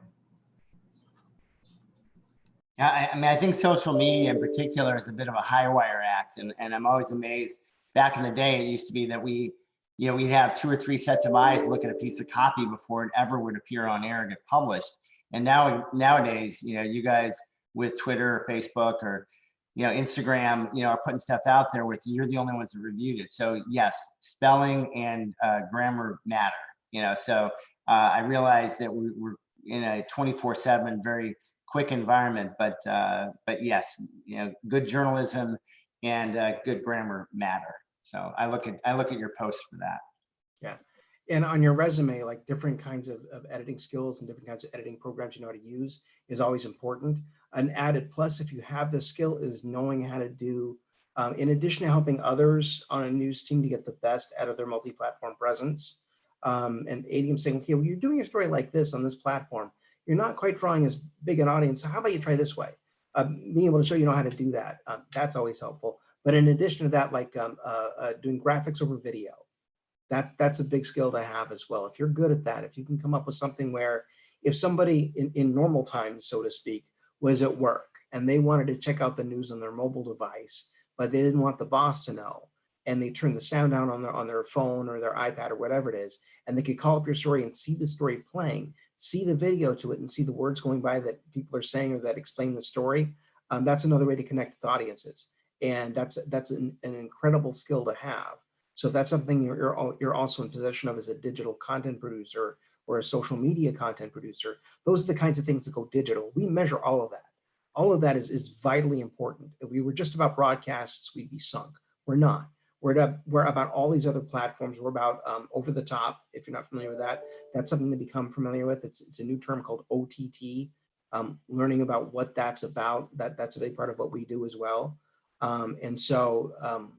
Yeah, I mean, I think social media in particular is a bit of a high wire act, and I'm always amazed. Back in the day, it used to be that we'd have 2 or 3 sets of eyes look at a piece of copy before it ever would appear on air and get published. And nowadays, you guys with Twitter or Facebook or Instagram, are putting stuff out there with you're the only ones that reviewed it. So yes, spelling and grammar matter. So I realize that we're in a 24/7 very quick environment, but yes, good journalism and good grammar matter. So I look at your posts for that. Yeah. And on your resume, like different kinds of editing skills and different kinds of editing programs you know how to use is always important. An added plus, if you have the skill, is knowing how to do, in addition to helping others on a news team to get the best out of their multi-platform presence, and aiding them saying, okay, well, you're doing your story like this on this platform. You're not quite drawing as big an audience. So how about you try this way? Being able to show you know how to do that, that's always helpful. But in addition to that, like doing graphics over video, that's a big skill to have as well. If you're good at that, if you can come up with something where if somebody in normal times, so to speak, was at work and they wanted to check out the news on their mobile device, but they didn't want the boss to know, and they turned the sound down on their phone or their iPad or whatever it is, and they could call up your story and see the story playing, see the video to it, and see the words going by that people are saying or that explain the story. That's another way to connect with audiences, and that's an incredible skill to have. So if that's something you're also in possession of as a digital content producer or a social media content producer, those are the kinds of things that go digital. We measure all of that. All of that is vitally important. If we were just about broadcasts, we'd be sunk. We're not. We're about all these other platforms. We're about over the top. If you're not familiar with that, that's something to become familiar with. It's a new term called OTT. Learning about what that's about, that's a big part of what we do as well. And so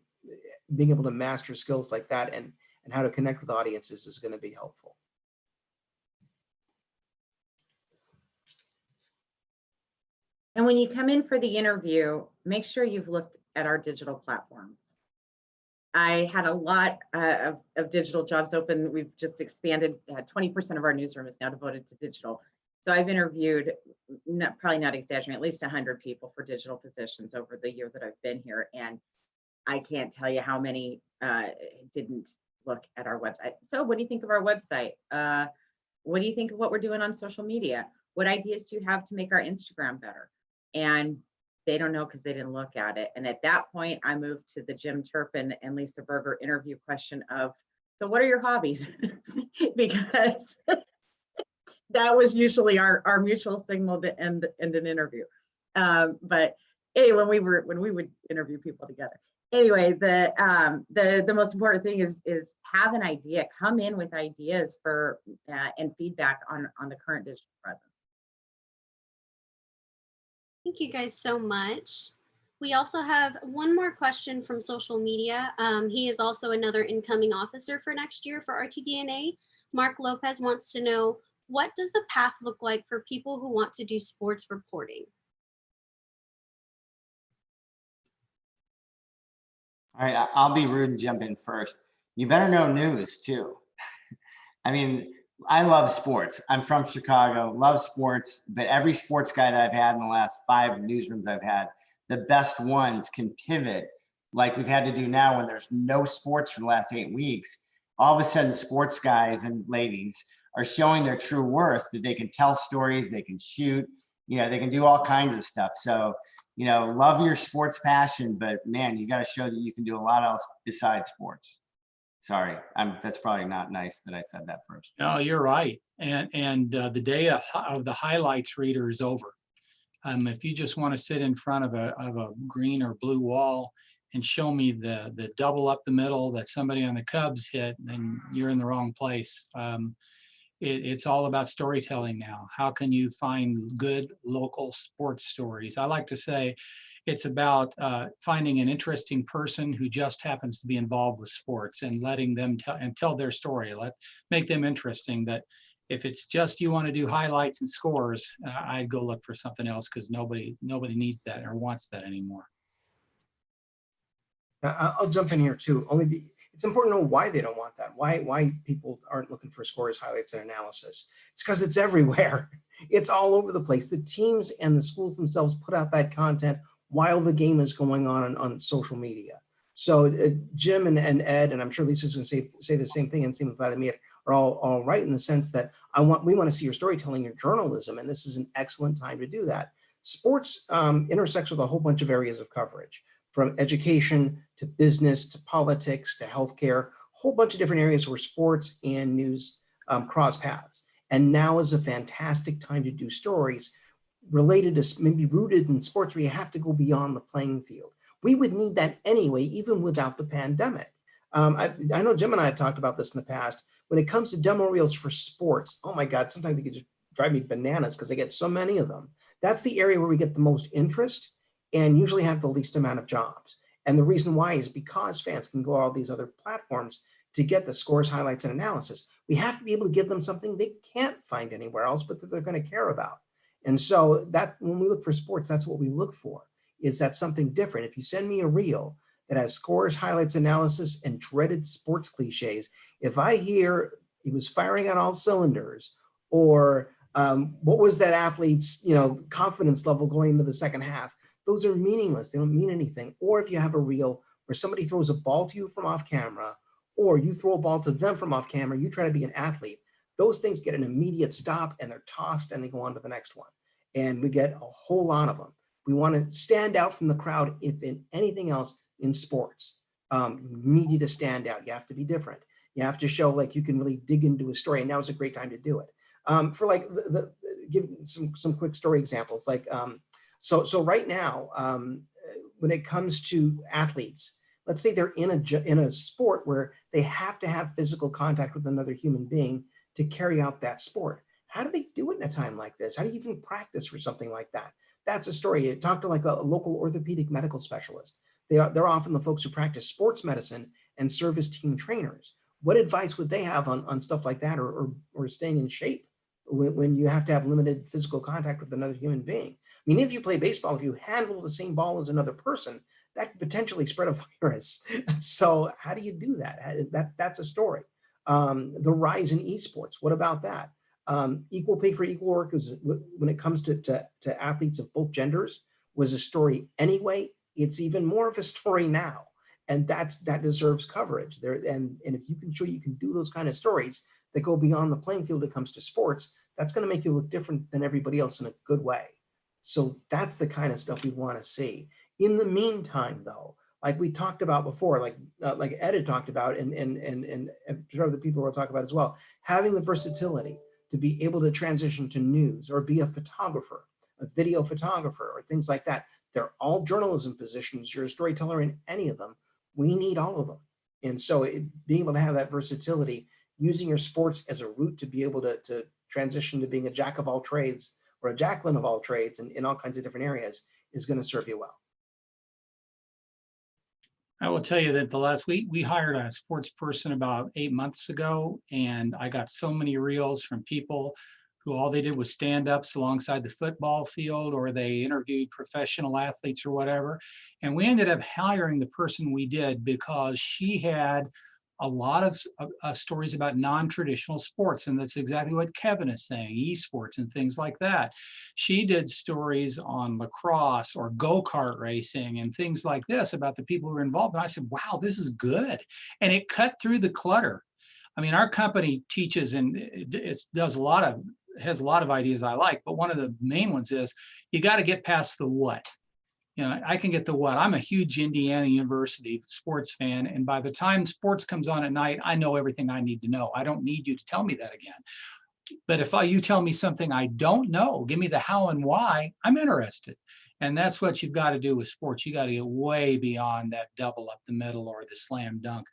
being able to master skills like that and how to connect with audiences is going to be helpful. And when you come in for the interview, make sure you've looked at our digital platforms. I had a lot of digital jobs open. We've just expanded. 20% of our newsroom is now devoted to digital. So I've interviewed, probably not exaggerating, at least 100 people for digital positions over the year that I've been here. And I can't tell you how many didn't look at our website. So what do you think of our website? What do you think of what we're doing on social media? What ideas do you have to make our Instagram better? And they don't know because they didn't look at it. And at that point, I moved to the Jim Turpin and Lisa Berger interview question of, so what are your hobbies? Because that was usually our mutual signal to end an interview. But anyway, when we would interview people together. anyway, the most important thing is have an idea, come in with ideas for and feedback on the current digital presence. Thank you guys so much. We also have one more question from social media. He is also another incoming officer for next year for RTDNA. Mark Lopez wants to know, what does the path look like for people who want to do sports reporting? All right, I'll be rude and jump in first. You better know news too. I mean, I love sports. I'm from Chicago, love sports, but every sports guy that I've had in the last 5 newsrooms I've had, the best ones can pivot like we've had to do now when there's no sports for the last 8 weeks. All of a sudden, sports guys and ladies are showing their true worth, that they can tell stories, they can shoot, you know, they can do all kinds of stuff. So, you know, love your sports passion, but man, you got to show that you can do a lot else besides sports. Sorry, that's probably not nice that I said that first. No, you're right. And the day of the highlights reader is over. If you just want to sit in front of a green or blue wall and show me the double up the middle that somebody on the Cubs hit, then you're in the wrong place. It's all about storytelling now. How can you find good local sports stories? I like to say it's about finding an interesting person who just happens to be involved with sports and letting them tell their story. Make them interesting. That if it's just you want to do highlights and scores, I'd go look for something else, because nobody needs that or wants that anymore. I'll jump in here too. It's important to know why they don't want that. Why people aren't looking for scores, highlights, and analysis. It's because it's everywhere. It's all over the place. The teams and the schools themselves put out that content while the game is going on social media. So Jim and Ed, and I'm sure Lisa's going to say the same thing, and same with Vladimir, are all right in the sense that we want to see your storytelling, your journalism, and this is an excellent time to do that. Sports intersects with a whole bunch of areas of coverage, from education to business to politics to healthcare, a whole bunch of different areas where sports and news cross paths. And now is a fantastic time to do stories related to, maybe rooted in sports, where you have to go beyond the playing field. We would need that anyway, even without the pandemic. I know Jim and I have talked about this in the past. When it comes to demo reels for sports, oh my God, sometimes they can just drive me bananas because I get so many of them. That's the area where we get the most interest and usually have the least amount of jobs. And the reason why is because fans can go to all these other platforms to get the scores, highlights, and analysis. We have to be able to give them something they can't find anywhere else, but that they're going to care about. And so that when we look for sports, that's what we look for, is that something different. If you send me a reel that has scores, highlights, analysis, and dreaded sports cliches, if I hear he was firing on all cylinders, or what was that athlete's confidence level going into the second half, those are meaningless. They don't mean anything. Or if you have a reel where somebody throws a ball to you from off camera, or you throw a ball to them from off camera, you try to be an athlete, those things get an immediate stop and they're tossed and they go on to the next one. And we get a whole lot of them. We want to stand out from the crowd. If in anything else in sports, you need to stand out. You have to be different. You have to show like you can really dig into a story, and now is a great time to do it. For like give some quick story examples. Like so right now, when it comes to athletes, let's say they're in a sport where they have to have physical contact with another human being to carry out that sport. How do they do it in a time like this? How do you even practice for something like that? That's a story. You talk to like a local orthopedic medical specialist. They're often the folks who practice sports medicine and serve as team trainers. What advice would they have on stuff like that, or staying in shape when you have to have limited physical contact with another human being? I mean, if you play baseball, if you handle the same ball as another person, that could potentially spread a virus. So how do you do that? That's a story. The rise in esports, what about that? Equal pay for equal work is, when it comes to athletes of both genders, was a story anyway. It's even more of a story now, and that deserves coverage there. And if you can show you can do those kind of stories that go beyond the playing field when it comes to sports, that's going to make you look different than everybody else in a good way. So that's the kind of stuff we want to see. In the meantime, though, like we talked about before, like Ed had talked about, and other people will talk about as well, having the versatility to be able to transition to news or be a photographer, a video photographer, or things like that. They're all journalism positions. You're a storyteller in any of them. We need all of them. And so being able to have that versatility, using your sports as a route to be able to transition to being a jack of all trades or a Jacqueline of all trades in all kinds of different areas is going to serve you well. I will tell you that the last week we hired a sports person about 8 months ago, and I got so many reels from people who all they did was stand-ups alongside the football field, or they interviewed professional athletes or whatever. And we ended up hiring the person we did because she had a lot of stories about non-traditional sports, and that's exactly what Kevin is saying, esports and things like that. She did stories on lacrosse or go-kart racing and things like this about the people who were involved. And I said, wow, this is good. And it cut through the clutter. I mean, our company teaches and it has a lot of ideas I like, but one of the main ones is you got to get past the what. You know, I can get the what. I'm a huge Indiana University sports fan, and by the time sports comes on at night, I know everything I need to know. I don't need you to tell me that again. But if you tell me something I don't know, give me the how and why, I'm interested. And that's what you've got to do with sports. You got to get way beyond that double up the middle or the slam dunk,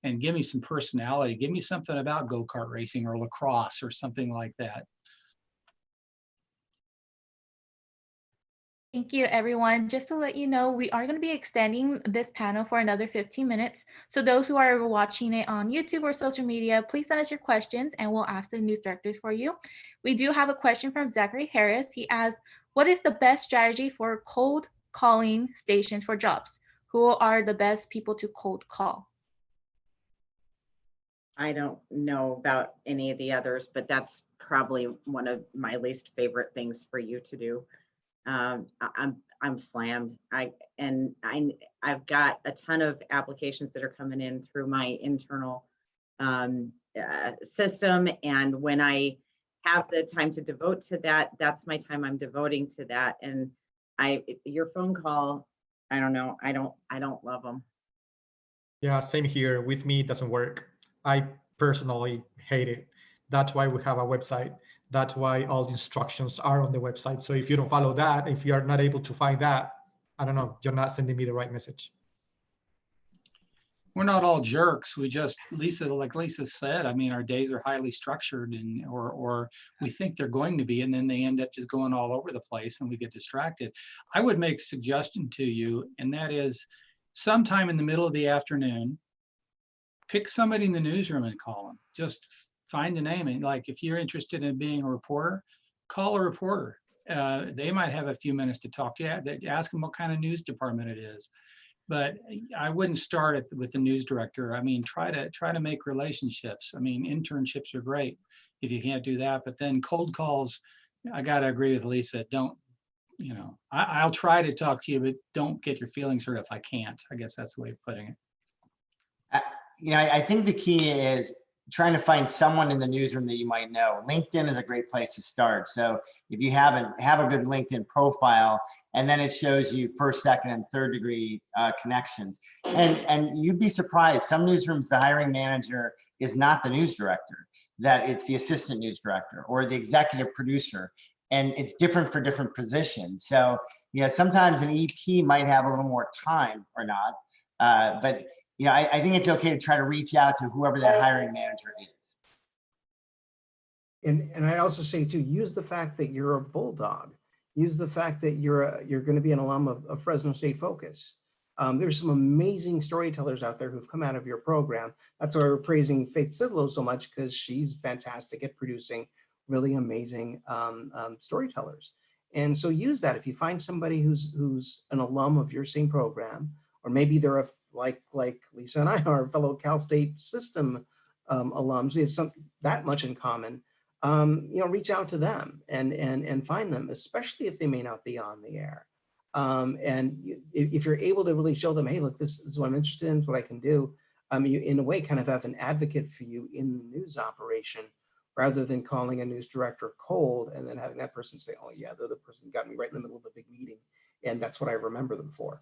and give me some personality. Give me something about go-kart racing or lacrosse or something like that. Thank you, everyone. Just to let you know, we are going to be extending this panel for another 15 minutes. So those who are watching it on YouTube or social media, please send us your questions and we'll ask the news directors for you. We do have a question from Zachary Harris. He asks, what is the best strategy for cold calling stations for jobs? Who are the best people to cold call? I don't know about any of the others, but that's probably one of my least favorite things for you to do. I'm slammed. I've got a ton of applications that are coming in through my internal system, and when I have the time to devote to that, that's my time I'm devoting to that. And your phone call, I don't know. I don't love them. Yeah, same here. With me, it doesn't work. I personally hate it. That's why we have a website. That's why all the instructions are on the website. So if you don't follow that, if you are not able to find that, I don't know, you're not sending me the right message. We're not all jerks. We just, like Lisa said, I mean, our days are highly structured, and or we think they're going to be, and then they end up just going all over the place and we get distracted. I would make a suggestion to you, and that is sometime in the middle of the afternoon, pick somebody in the newsroom and call them. Just find a name, and like if you're interested in being a reporter, call a reporter. They might have a few minutes to talk to you. Ask them what kind of news department it is. But I wouldn't start with the news director. I mean, try to make relationships. I mean, internships are great if you can't do that. But then cold calls, I got to agree with Lisa. Don't, you know, I'll try to talk to you, but don't get your feelings hurt if I can't. I guess that's the way of putting it. I think the key is trying to find someone in the newsroom that you might know. LinkedIn is a great place to start. So if you have a good LinkedIn profile, and then it shows you first, second, and third degree connections. And you'd be surprised. Some newsrooms, the hiring manager is not the news director, that it's the assistant news director or the executive producer. And it's different for different positions. So, sometimes an EP might have a little more time or not, but I think it's okay to try to reach out to whoever that hiring manager is. And I also say too, use the fact that you're a bulldog. Use the fact that you're going to be an alum of Fresno State Focus. There's some amazing storytellers out there who've come out of your program. That's why we're praising Faith Sidlow so much, because she's fantastic at producing really amazing storytellers. And so use that. If you find somebody who's an alum of your same program, or maybe they're like Lisa and I are fellow Cal State system alums, we have that much in common. Reach out to them and find them, especially if they may not be on the air. And if you're able to really show them, hey, look, this is what I'm interested in, what I can do. You, in a way, kind of have an advocate for you in the news operation, rather than calling a news director cold and then having that person say, oh yeah, they're the person who got me right in the middle of a big meeting, and that's what I remember them for.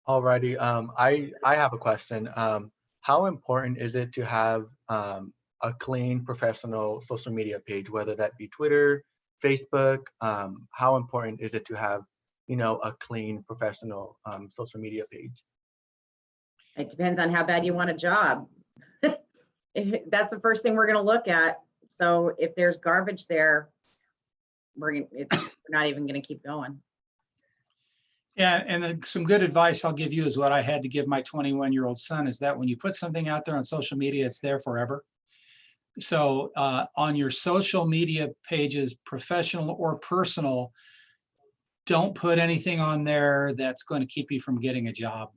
Alrighty, I have a question. How important is it to have a clean professional social media page, whether that be Twitter, Facebook? How important is it to have, a clean, professional social media page? It depends on how bad you want a job. That's the first thing we're going to look at. So if there's garbage there, we're not even going to keep going. Yeah, and then some good advice I'll give you is what I had to give my 21-year-old son, is that when you put something out there on social media, it's there forever. So on your social media pages, professional or personal, don't put anything on there that's going to keep you from getting a job.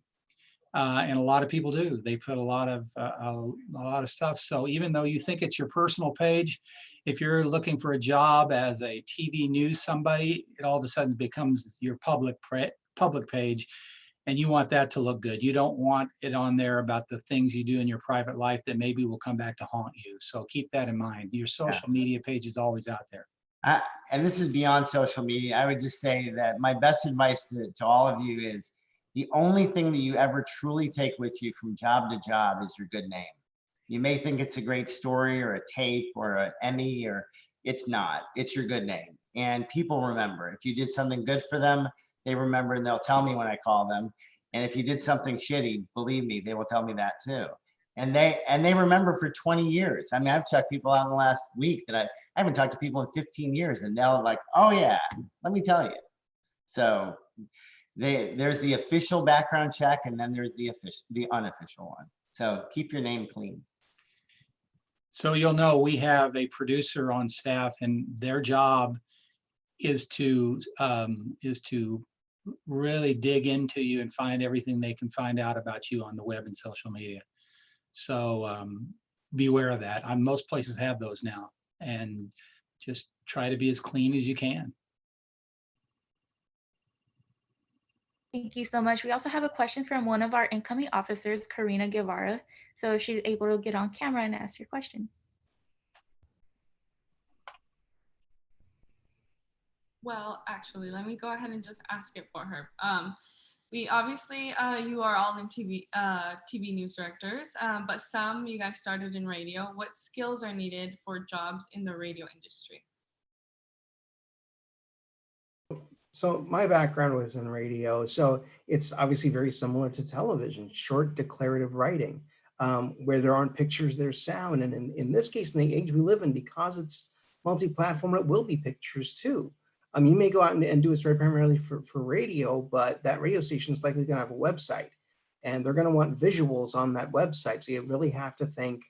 And a lot of people do. They put a lot of stuff. So even though you think it's your personal page, if you're looking for a job as a TV news somebody, it all of a sudden becomes your public page, and you want that to look good. You don't want it on there about the things you do in your private life that maybe will come back to haunt you. So keep that in mind. Your social media page is always out there. And this is beyond social media. I would just say that my best advice to all of you is the only thing that you ever truly take with you from job to job is your good name. You may think it's a great story or a tape or an Emmy, or it's not. It's your good name. And people remember. If you did something good for them, they remember, and they'll tell me when I call them. And if you did something shitty, believe me, they will tell me that too. And they remember for 20 years. I mean, I've checked people out in the last week that I haven't talked to people in 15 years, and they're like, oh yeah, let me tell you. So there's the official background check, and then there's the unofficial one. So keep your name clean. So you'll know we have a producer on staff, and their job is to really dig into you and find everything they can find out about you on the web and social media. So beware of that. Most places have those now, and just try to be as clean as you can. Thank you so much. We also have a question from one of our incoming officers, Karina Guevara. So if she's able to get on camera and ask your question. Well, actually, let me go ahead and just ask it for her. We obviously, you are all in TV news directors, but some you guys started in radio. What skills are needed for jobs in the radio industry? So my background was in radio, so it's obviously very similar to television, short declarative writing, where there aren't pictures, there's sound. And in this case, in the age we live in, because it's multi-platform, it will be pictures too. You may go out and do a story primarily for radio, but that radio station is likely gonna have a website, and they're gonna want visuals on that website. So you really have to think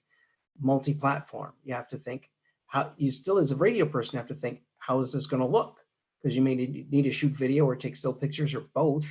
multi-platform. You have to think how, you still as a radio person have to think, how is this gonna look? Because you may need to shoot video or take still pictures or both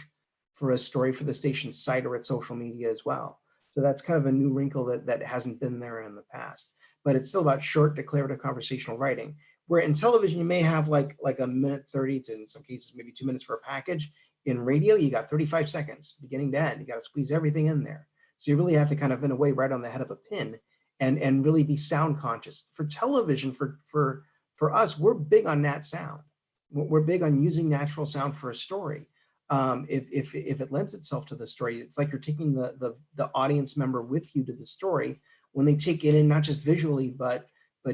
for a story for the station's site or its social media as well. So that's kind of a new wrinkle that hasn't been there in the past, but it's still about short declarative conversational writing. Where in television, you may have like a minute 30 to, in some cases, maybe 2 minutes for a package. In radio, you got 35 seconds, beginning to end. You got to squeeze everything in there. So you really have to kind of, in a way, write on the head of a pin and really be sound conscious. For television, for us, we're big on nat sound. We're big on using natural sound for a story. If it lends itself to the story, it's like you're taking the audience member with you to the story when they take it in, not just visually, but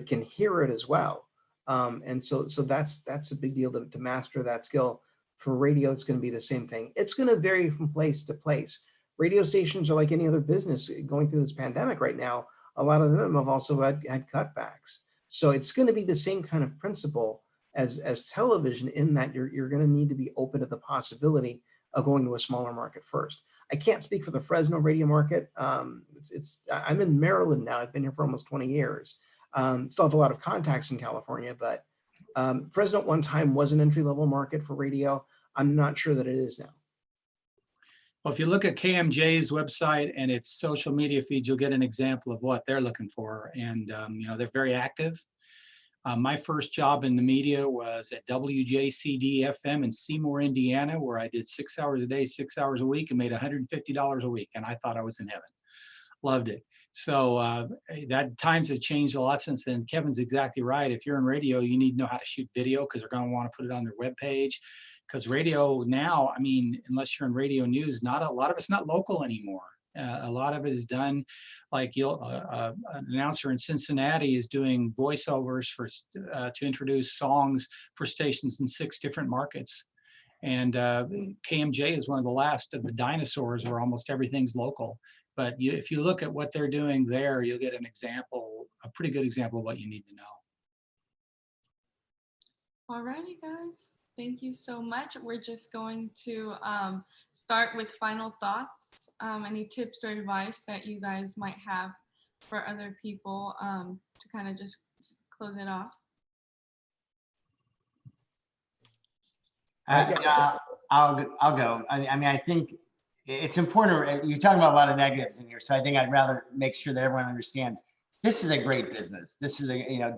can hear it as well. And so that's a big deal to master that skill. For radio, it's going to be the same thing. It's going to vary from place to place. Radio stations are like any other business going through this pandemic right now. A lot of them have also had cutbacks. So it's going to be the same kind of principle as television, in that you're going to need to be open to the possibility of going to a smaller market first. I can't speak for the Fresno radio market. I'm in Maryland now. I've been here for almost 20 years. Still have a lot of contacts in California, but Fresno at one time was an entry-level market for radio. I'm not sure that it is now. Well, if you look at KMJ's website and its social media feeds, you'll get an example of what they're looking for. And they're very active. My first job in the media was at WJCD FM in Seymour, Indiana, where I did 6 hours a day, 6 hours a week, and made $150 a week. And I thought I was in heaven. Loved it. So that times have changed a lot since then. Kevin's exactly right. If you're in radio, you need to know how to shoot video, because they're going to want to put it on their webpage. Because radio now, I mean, unless you're in radio news, not a lot of it's not local anymore. A lot of it is done, like an announcer in Cincinnati is doing voiceovers to introduce songs for stations in 6 different markets. And KMJ is one of the last of the dinosaurs where almost everything's local. But if you look at what they're doing there, you'll get an example, a pretty good example of what you need to know. Alrighty, guys. Thank you so much. We're just going to start with final thoughts. Any tips or advice that you guys might have for other people to kind of just close it off? I'll go. I mean, I think it's important. You're talking about a lot of negatives in here, so I think I'd rather make sure that everyone understands this is a great business. This is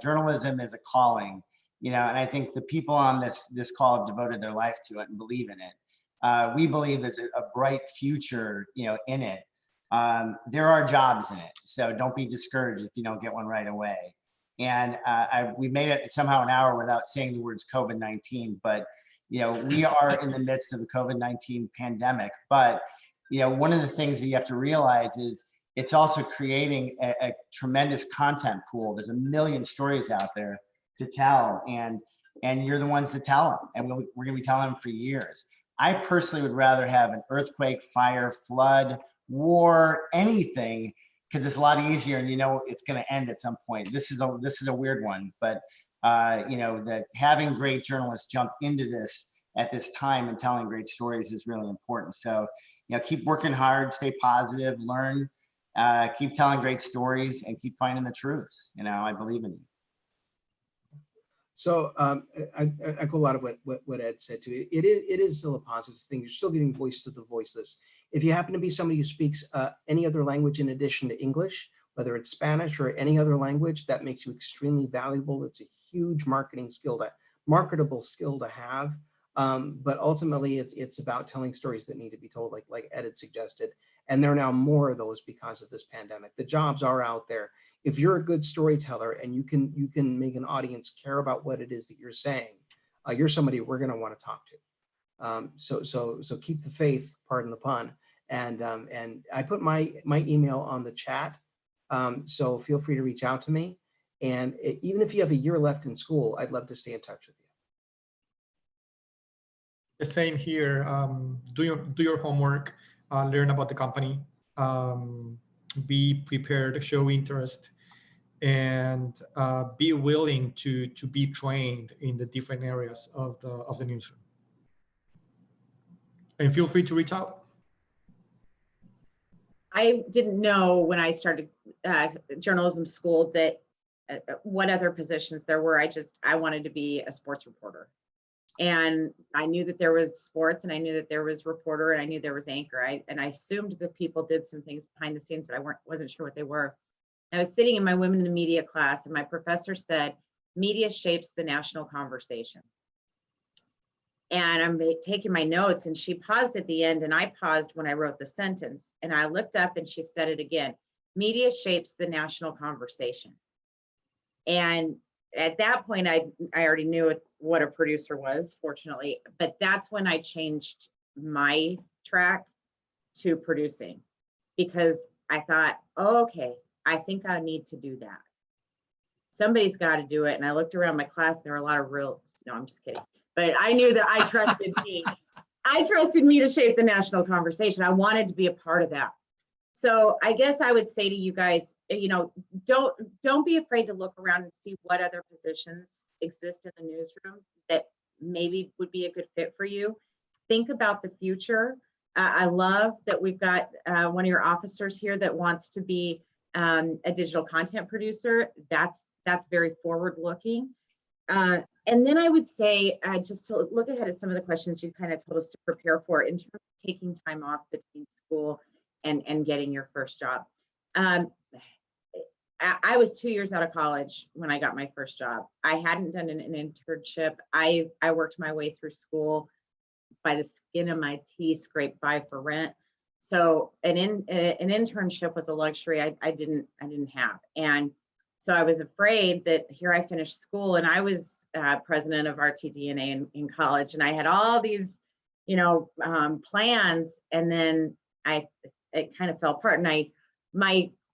journalism is a calling. And I think the people on this call have devoted their life to it and believe in it. We believe there's a bright future, in it. There are jobs in it, so don't be discouraged if you don't get one right away. And we made it somehow an hour without saying the words COVID-19, but we are in the midst of the COVID-19 pandemic. But one of the things that you have to realize is it's also creating a tremendous content pool. There's a million stories out there to tell, and you're the ones to tell them, and we're going to be telling them for years. I personally would rather have an earthquake, fire, flood, war, anything, because it's a lot easier, and it's going to end at some point. This is a weird one, but that having great journalists jump into this at this time and telling great stories is really important. So keep working hard, stay positive, learn, keep telling great stories, and keep finding the truths. I believe in you. So I echo a lot of what Ed said too. It is still a positive thing. You're still giving voice to the voiceless. If you happen to be somebody who speaks any other language in addition to English, whether it's Spanish or any other language, that makes you extremely valuable. It's a huge marketable skill to have. But ultimately, it's about telling stories that need to be told, like Ed had suggested. And there are now more of those because of this pandemic. The jobs are out there. If you're a good storyteller and you can make an audience care about what it is that you're saying, you're somebody we're going to want to talk to. So keep the faith, pardon the pun. And I put my email on the chat. So feel free to reach out to me. And even if you have a year left in school, I'd love to stay in touch with you. The same here. Do your homework, learn about the company, be prepared, show interest, and be willing to be trained in the different areas of the newsroom. And feel free to reach out. I didn't know when I started journalism school that what other positions there were. I wanted to be a sports reporter. And I knew that there was sports, and I knew that there was reporter, and I knew there was anchor. I assumed that people did some things behind the scenes, but I wasn't sure what they were. I was sitting in my Women in the Media class, and my professor said, "Media shapes the national conversation." And I'm taking my notes, and she paused at the end, and I paused when I wrote the sentence. And I looked up, and she said it again: "Media shapes the national conversation." And at that point, I already knew what a producer was, fortunately, but that's when I changed my track to producing, because I thought, oh, okay, I think I need to do that. Somebody's got to do it. And I looked around my class, and there were a lot of no, I'm just kidding. But I knew that I trusted me. I trusted me to shape the national conversation. I wanted to be a part of that. So I guess I would say to you guys, don't be afraid to look around and see what other positions exist in the newsroom that maybe would be a good fit for you. Think about the future. I love that we've got one of your officers here that wants to be a digital content producer. That's very forward-looking. And then I would say, just to look ahead at some of the questions you kind of told us to prepare for in terms of taking time off between school and getting your first job. I was 2 years out of college when I got my first job. I hadn't done an internship. I worked my way through school by the skin of my teeth, scraped by for rent. So an internship was a luxury I didn't have. And so I was afraid that here I finished school, and I was president of RTDNA in college, and I had all these, plans. And then it kind of fell apart. And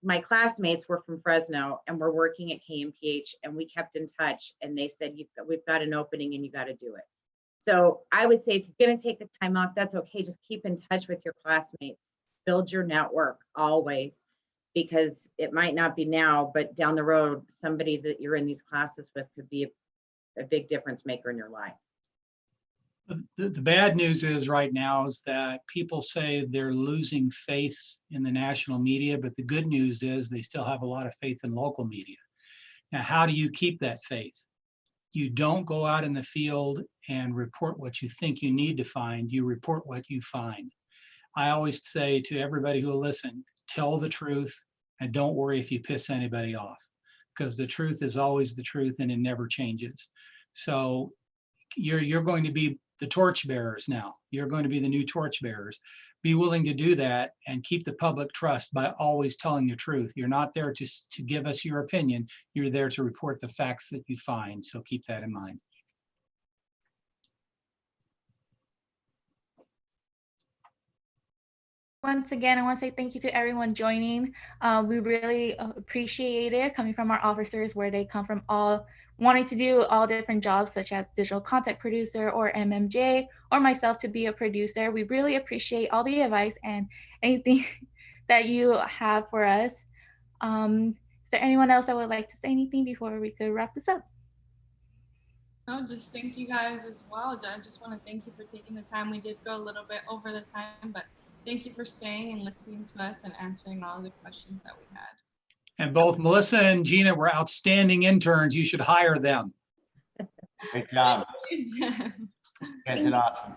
my classmates were from Fresno and were working at KMPH, and we kept in touch, and they said, we've got an opening and you got to do it. So I would say if you're going to take the time off, that's okay. Just keep in touch with your classmates, build your network always, because it might not be now, but down the road, somebody that you're in these classes with could be a big difference maker in your life. The bad news is right now is that people say they're losing faith in the national media, but the good news is they still have a lot of faith in local media. Now, how do you keep that faith? You don't go out in the field and report what you think you need to find. You report what you find. I always say to everybody who will listen, tell the truth and don't worry if you piss anybody off, because the truth is always the truth and it never changes. So you're going to be the torch bearers now. You're going to be the new torch bearers. Be willing to do that and keep the public trust by always telling the truth. You're not there to give us your opinion. You're there to report the facts that you find. So keep that in mind. Once again, I want to say thank you to everyone joining. We really appreciate it coming from our officers, where they come from all wanting to do all different jobs, such as digital content producer or MMJ, or myself to be a producer. We really appreciate all the advice and anything that you have for us. Is there anyone else that would like to say anything before we could wrap this up? No, just thank you guys as well. I just want to thank you for taking the time. We did go a little bit over the time, but thank you for staying and listening to us and answering all the questions that we had. And both Melissa and Gina were outstanding interns. You should hire them. Great job. You guys did awesome.